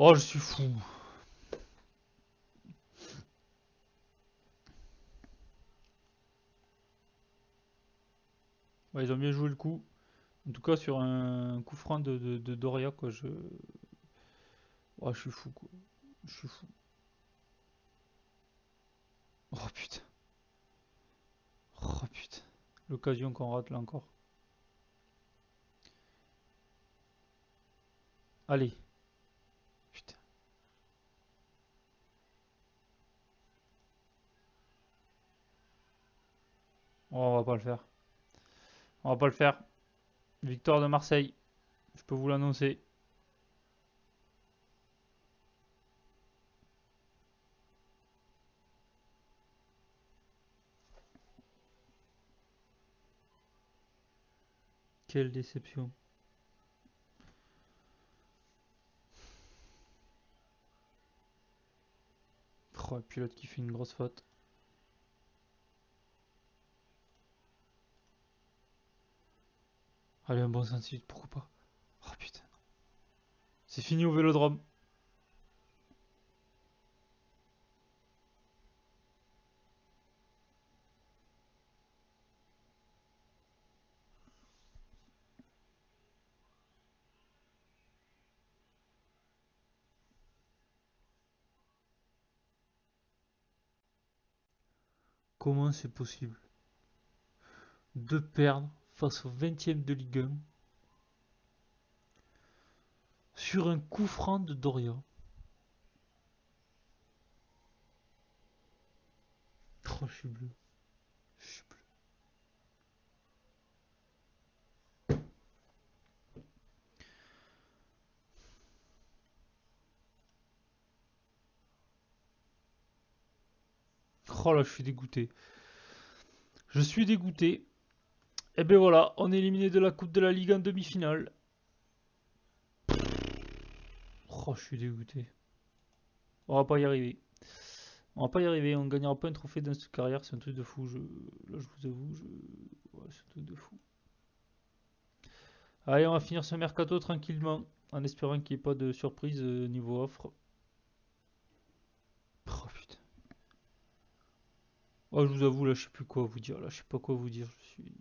Oh, je suis fou. Ouais, ils ont bien joué le coup. En tout cas, sur un coup franc de Doria, quoi. Oh, je suis fou, quoi. Je suis fou. Oh putain. Oh putain. L'occasion qu'on rate là encore. Allez. Putain. Oh, on va pas le faire. On va pas le faire. Victoire de Marseille. Je peux vous l'annoncer. Quelle déception. Oh, le pilote qui fait une grosse faute. Allez, un bon sens, pourquoi pas. Oh putain. C'est fini au vélodrome. Comment c'est possible de perdre face au 20e de Ligue 1 sur un coup franc de Doria? Oh, je suis bleu. Je suis bleu. Oh là, je suis dégoûté. Je suis dégoûté. Et ben voilà, on est éliminé de la Coupe de la Ligue en demi-finale. Oh, je suis dégoûté. On va pas y arriver. On va pas y arriver, on gagnera pas un trophée dans cette carrière, c'est un truc de fou. Là, je vous avoue, ouais, c'est un truc de fou. Allez, on va finir ce mercato tranquillement, en espérant qu'il n'y ait pas de surprise niveau offre. Oh putain. Oh, je vous avoue, là, je sais plus quoi vous dire. Là, je sais pas quoi vous dire. Je suis.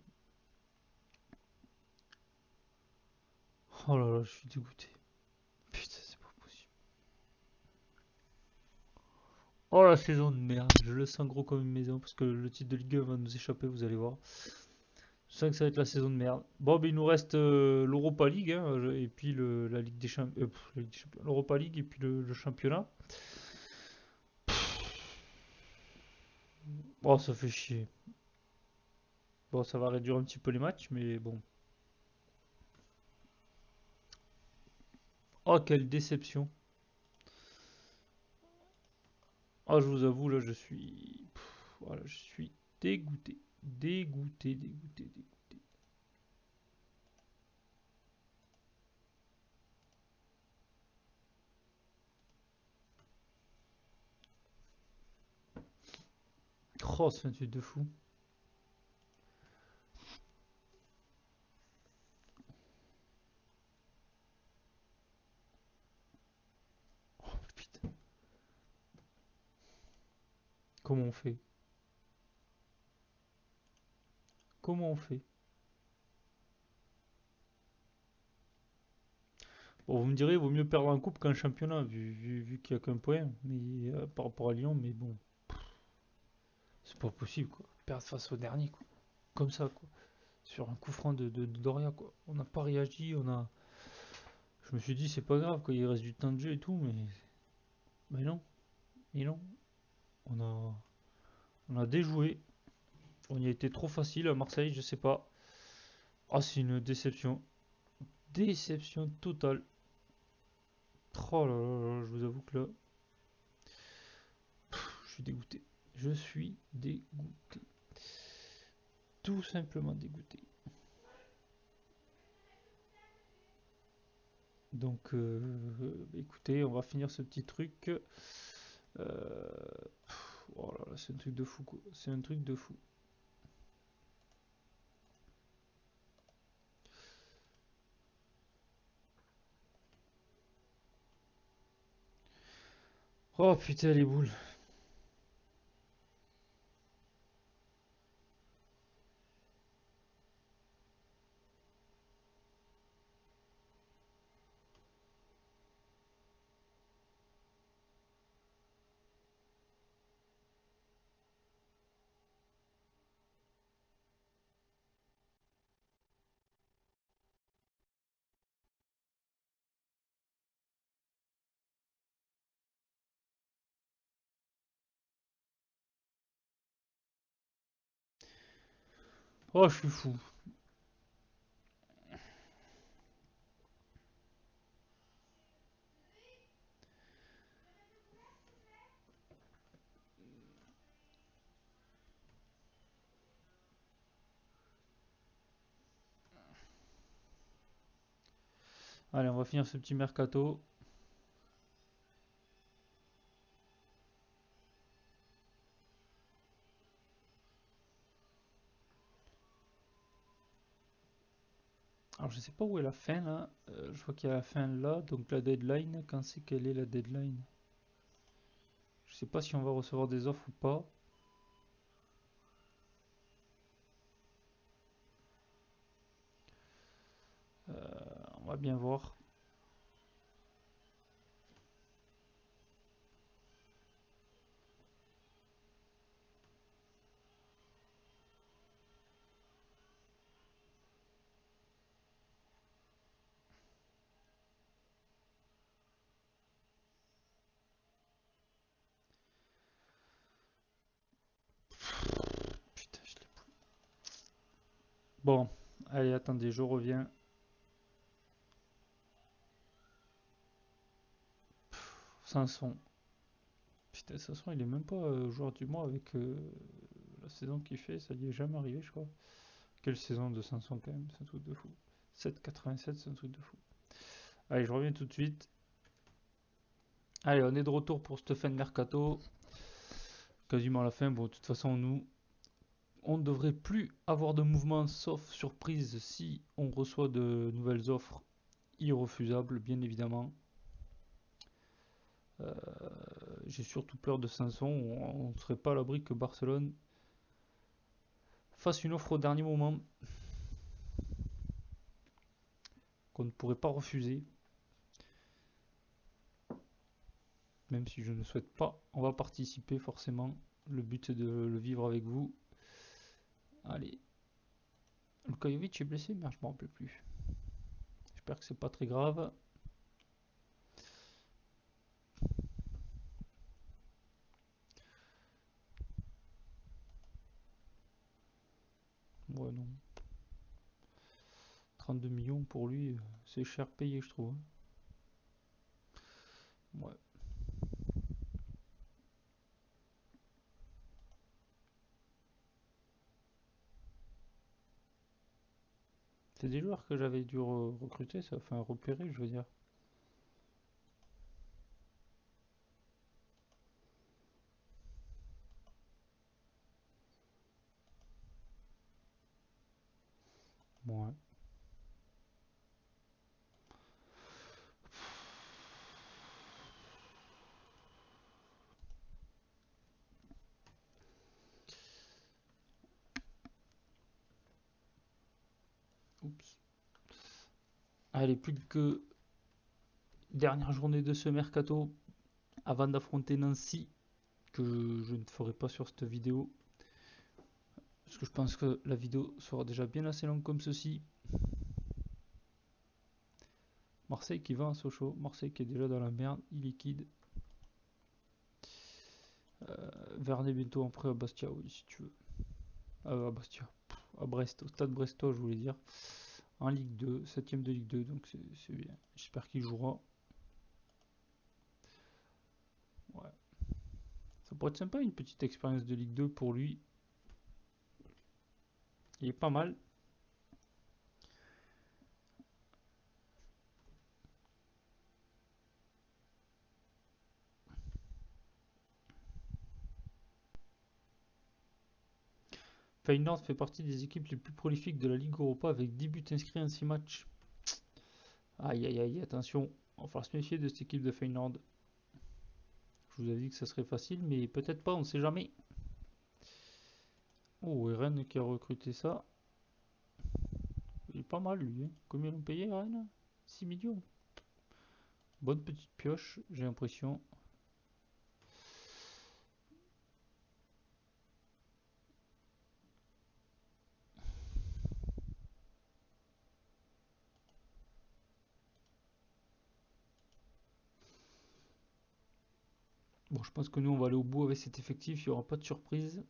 Oh là là, je suis dégoûté. Putain, c'est pas possible. Oh la saison de merde. Je le sens gros comme une maison parce que le titre de Ligue 1 va nous échapper, vous allez voir. Je sens que ça va être la saison de merde. Bon, ben, il nous reste l'Europa League hein, et puis la Ligue des Champions. L'Europa League et puis le championnat. Oh, ça fait chier. Bon, ça va réduire un petit peu les matchs, mais bon. Oh, quelle déception. Oh, je vous avoue, là, je suis. Voilà, je suis dégoûté. Dégoûté, dégoûté, dégoûté. Oh, c'est un truc de fou. Oh, putain. Comment on fait? Comment on fait? Bon, vous me direz, il vaut mieux perdre en coupe qu'un championnat, vu qu'il n'y a qu'un point mais, par rapport à Lyon, mais bon, c'est pas possible, quoi. Perdre face au dernier, quoi. Comme ça, quoi. Sur un coup franc de Doria, quoi. On n'a pas réagi, on a. Je me suis dit, c'est pas grave, quoi, il reste du temps de jeu et tout, mais non, mais non. On a, on a déjoué. On y a été trop facile à Marseille, je sais pas. Ah, c'est une déception. Déception totale. Oh là là là, je vous avoue que là, je suis dégoûté. Je suis dégoûté. Tout simplement dégoûté. Donc, écoutez, on va finir ce petit truc. Oh là là, c'est un truc de fou, quoi. C'est un truc de fou. Oh putain, les boules. Oh, je suis fou. Allez, on va finir ce petit mercato. Alors, je sais pas où est la fin là. Je vois qu'il y a la fin là. Donc, la deadline, quand c'est qu'elle est la deadline? Je sais pas si on va recevoir des offres ou pas. On va bien voir. Putain, je l'ai pas. Bon, allez, attendez, je reviens. Sanson. Putain, Sanson, il est même pas joueur du mois avec la saison qu'il fait. Ça lui est jamais arrivé, je crois. Quelle saison de Sanson, quand même. C'est un truc de fou. 7,87, c'est un truc de fou. Allez, je reviens tout de suite. Allez, on est de retour pour cette fin de mercato. Quasiment à la fin. Bon, de toute façon, nous, on ne devrait plus avoir de mouvement sauf surprise si on reçoit de nouvelles offres irrefusables, bien évidemment. Euh, J'ai surtout peur de Sanson. On ne serait pas à l'abri que Barcelone fasse une offre au dernier moment qu'on ne pourrait pas refuser. Même si je ne souhaite pas, on va participer forcément. Le but c'est de le vivre avec vous. Allez. Lukajovic est blessé, mais je m'en rappelle plus. J'espère que c'est pas très grave. Ouais, non. 32 millions pour lui, c'est cher payé, je trouve. Ouais. C'est des joueurs que j'avais dû recruter, ça fait un repérer, je veux dire. Bon, ouais. Oups. Allez, plus que dernière journée de ce mercato avant d'affronter Nancy, que je ne ferai pas sur cette vidéo. Parce que je pense que la vidéo sera déjà bien assez longue comme ceci. Marseille qui va à Sochaux. Marseille qui est déjà dans la merde, il liquide. Vernet bientôt en prêt à Bastia, oui, si tu veux. À Bastia. À Brest, au stade brestois, je voulais dire. en Ligue 2, 7ème de Ligue 2, donc c'est bien. J'espère qu'il jouera. Ouais. Ça pourrait être sympa, une petite expérience de Ligue 2 pour lui. Il est pas mal. Feyenoord fait partie des équipes les plus prolifiques de la Ligue Europa avec 10 buts inscrits en 6 matchs. Aïe aïe aïe, attention, on va falloir se méfier de cette équipe de Feyenoord. Je vous avais dit que ça serait facile, mais peut-être pas, on ne sait jamais. Oh, et Rennes qui a recruté ça. Il est pas mal lui. Hein. Combien l'ont payé Rennes? 6 millions. Bonne petite pioche, j'ai l'impression. Bon, je pense que nous on va aller au bout avec cet effectif, il n'y aura pas de surprise.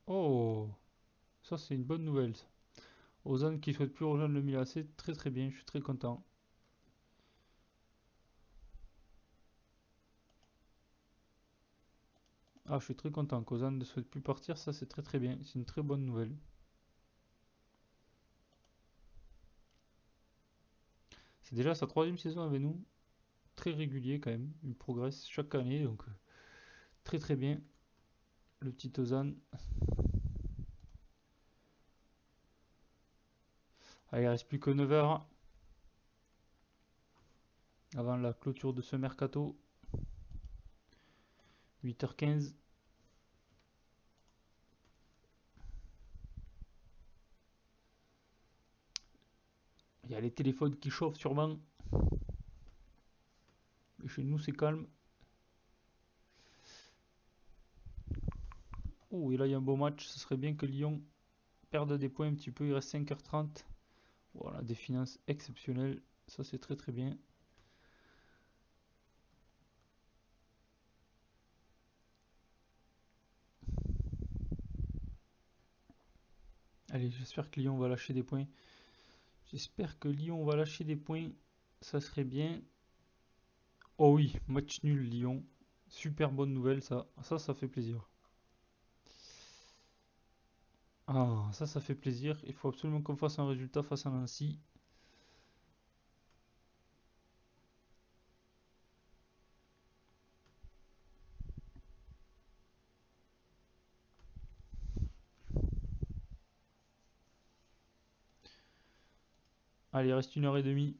Oh, ça c'est une bonne nouvelle. Ozan qui souhaite plus rejoindre le Milan AC, très très bien, je suis très content. Ah, je suis très content qu'Ozan ne souhaite plus partir, ça c'est très très bien, c'est une très bonne nouvelle. C'est déjà sa 3ème saison avec nous, très régulier quand même, il progresse chaque année, donc très très bien, le petit Ozan. Allez, il reste plus que 9 heures avant la clôture de ce mercato. 8h15. Il y a les téléphones qui chauffent sûrement. Et chez nous c'est calme. Oh, et là il y a un beau match, ce serait bien que Lyon perde des points un petit peu, il reste 5h30. Voilà, des finances exceptionnelles, ça c'est très très bien. Allez, j'espère que Lyon va lâcher des points. J'espère que Lyon va lâcher des points, ça serait bien. Oh oui, match nul Lyon. Super bonne nouvelle ça. Ça fait plaisir. Ah, ça fait plaisir. Il faut absolument qu'on fasse un résultat face à Nancy. Allez, il reste 1h30.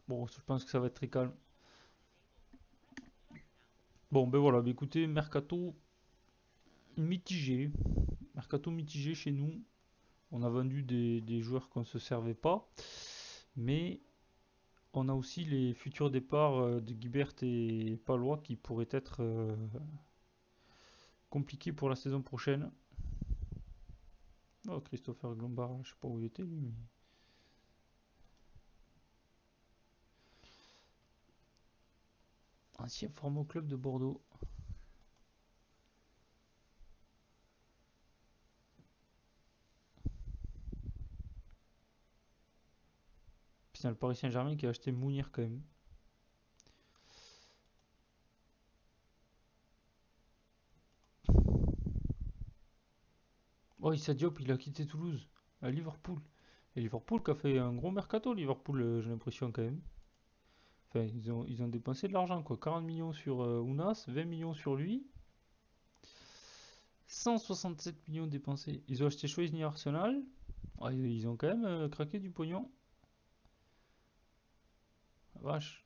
Bon, je pense que ça va être très calme. Bon, ben voilà, écoutez, mercato mitigé. Mercato mitigé chez nous. On a vendu des joueurs qu'on ne se servait pas. Mais on a aussi les futurs départs de Guibert et Palois qui pourraient être compliqués pour la saison prochaine. Oh, Christopher Glombard, je sais pas où il était lui. Mais... Ancien format au club de Bordeaux. Puis c'est le Paris Saint-Germain qui a acheté Mounir quand même. Oh, Issa Diop, il a quitté Toulouse à Liverpool. Et Liverpool qui a fait un gros mercato, Liverpool, j'ai l'impression quand même. Enfin, ils ont dépensé de l'argent quoi. 40 millions sur Ounas, 20 millions sur lui. 167 millions dépensés. Ils ont acheté Chouesny Arsenal. Ah, ils ont quand même craqué du pognon. Vache.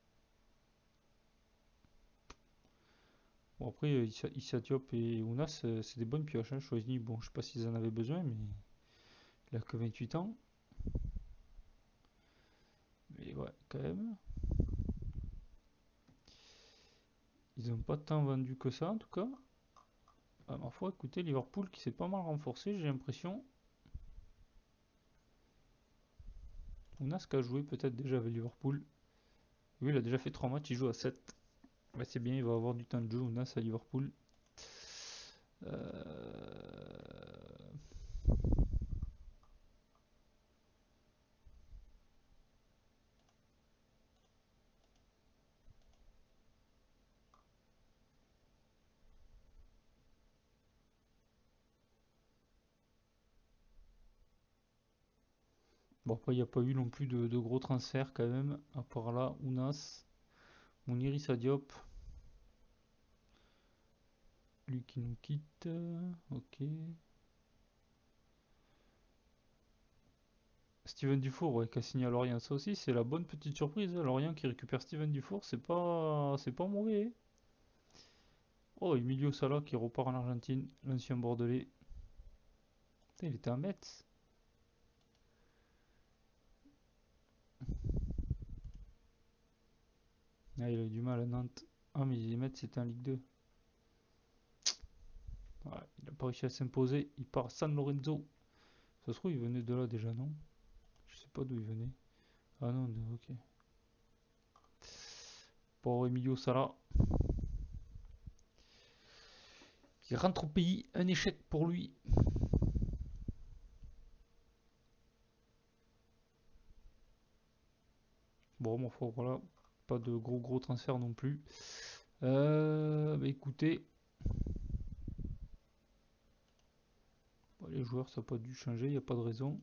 Bon, après, Issa Diop et Ounas, c'est des bonnes pioches. Hein. Chouesny, bon, je sais pas s'ils en avaient besoin, mais il a que 28 ans. Mais ouais, quand même. Ils ont pas tant vendu que ça, en tout cas. Ah, ma foi, écoutez, Liverpool qui s'est pas mal renforcé, j'ai l'impression. Ounas qui a joué peut-être déjà avec Liverpool. Oui, il a déjà fait 3 matchs, il joue à 7. Ouais, c'est bien, il va avoir du temps de jeu, Ounas à Liverpool. Euh, Bon, après, il n'y a pas eu non plus de gros transferts quand même, à part là, Ounas, Mounir Diop, lui qui nous quitte. Ok. Steven Dufour, ouais, qui a signé à Lorient. Ça aussi, c'est la bonne petite surprise, hein. Lorient qui récupère Steven Dufour, c'est pas mauvais. Oh, Emilio Sala qui repart en Argentine, l'ancien Bordelais. Putain, il était à Metz. Ah, il a eu du mal à Nantes. Ah, mais Metz, c'était en Ligue 2. Ouais, il n'a pas réussi à s'imposer. Il part à San Lorenzo. Ça se trouve, il venait de là déjà, non? Je sais pas d'où il venait. Ah non, ok. Pour Emilio Sala, qui rentre au pays, un échec pour lui. Bon, ma foi, voilà. Pas de gros transferts non plus. Bah écoutez, les joueurs, ça n'a pas dû changer, il n'y a pas de raison.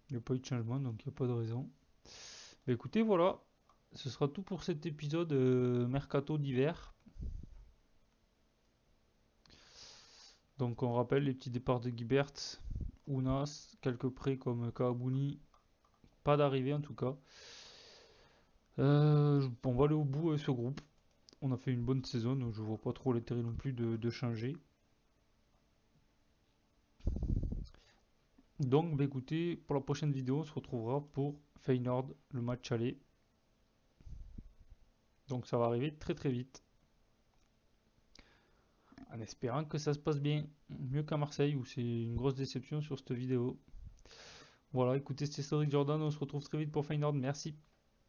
Il n'y a pas eu de changement, donc il n'y a pas de raison. Bah écoutez, voilà. Ce sera tout pour cet épisode Mercato d'hiver. Donc on rappelle les petits départs de Guibert, Ounas, quelques prêts comme Kaabouni, pas d'arrivée en tout cas. On va aller au bout avec ce groupe. On a fait une bonne saison, donc je vois pas trop l'intérêt non plus de changer. Donc bah écoutez, pour la prochaine vidéo, on se retrouvera pour Feyenoord, le match aller. Donc ça va arriver très vite. En espérant que ça se passe bien. Mieux qu'à Marseille où c'est une grosse déception sur cette vidéo. Voilà, écoutez, c'était Cédric Jordan, on se retrouve très vite pour Feyenoord, merci.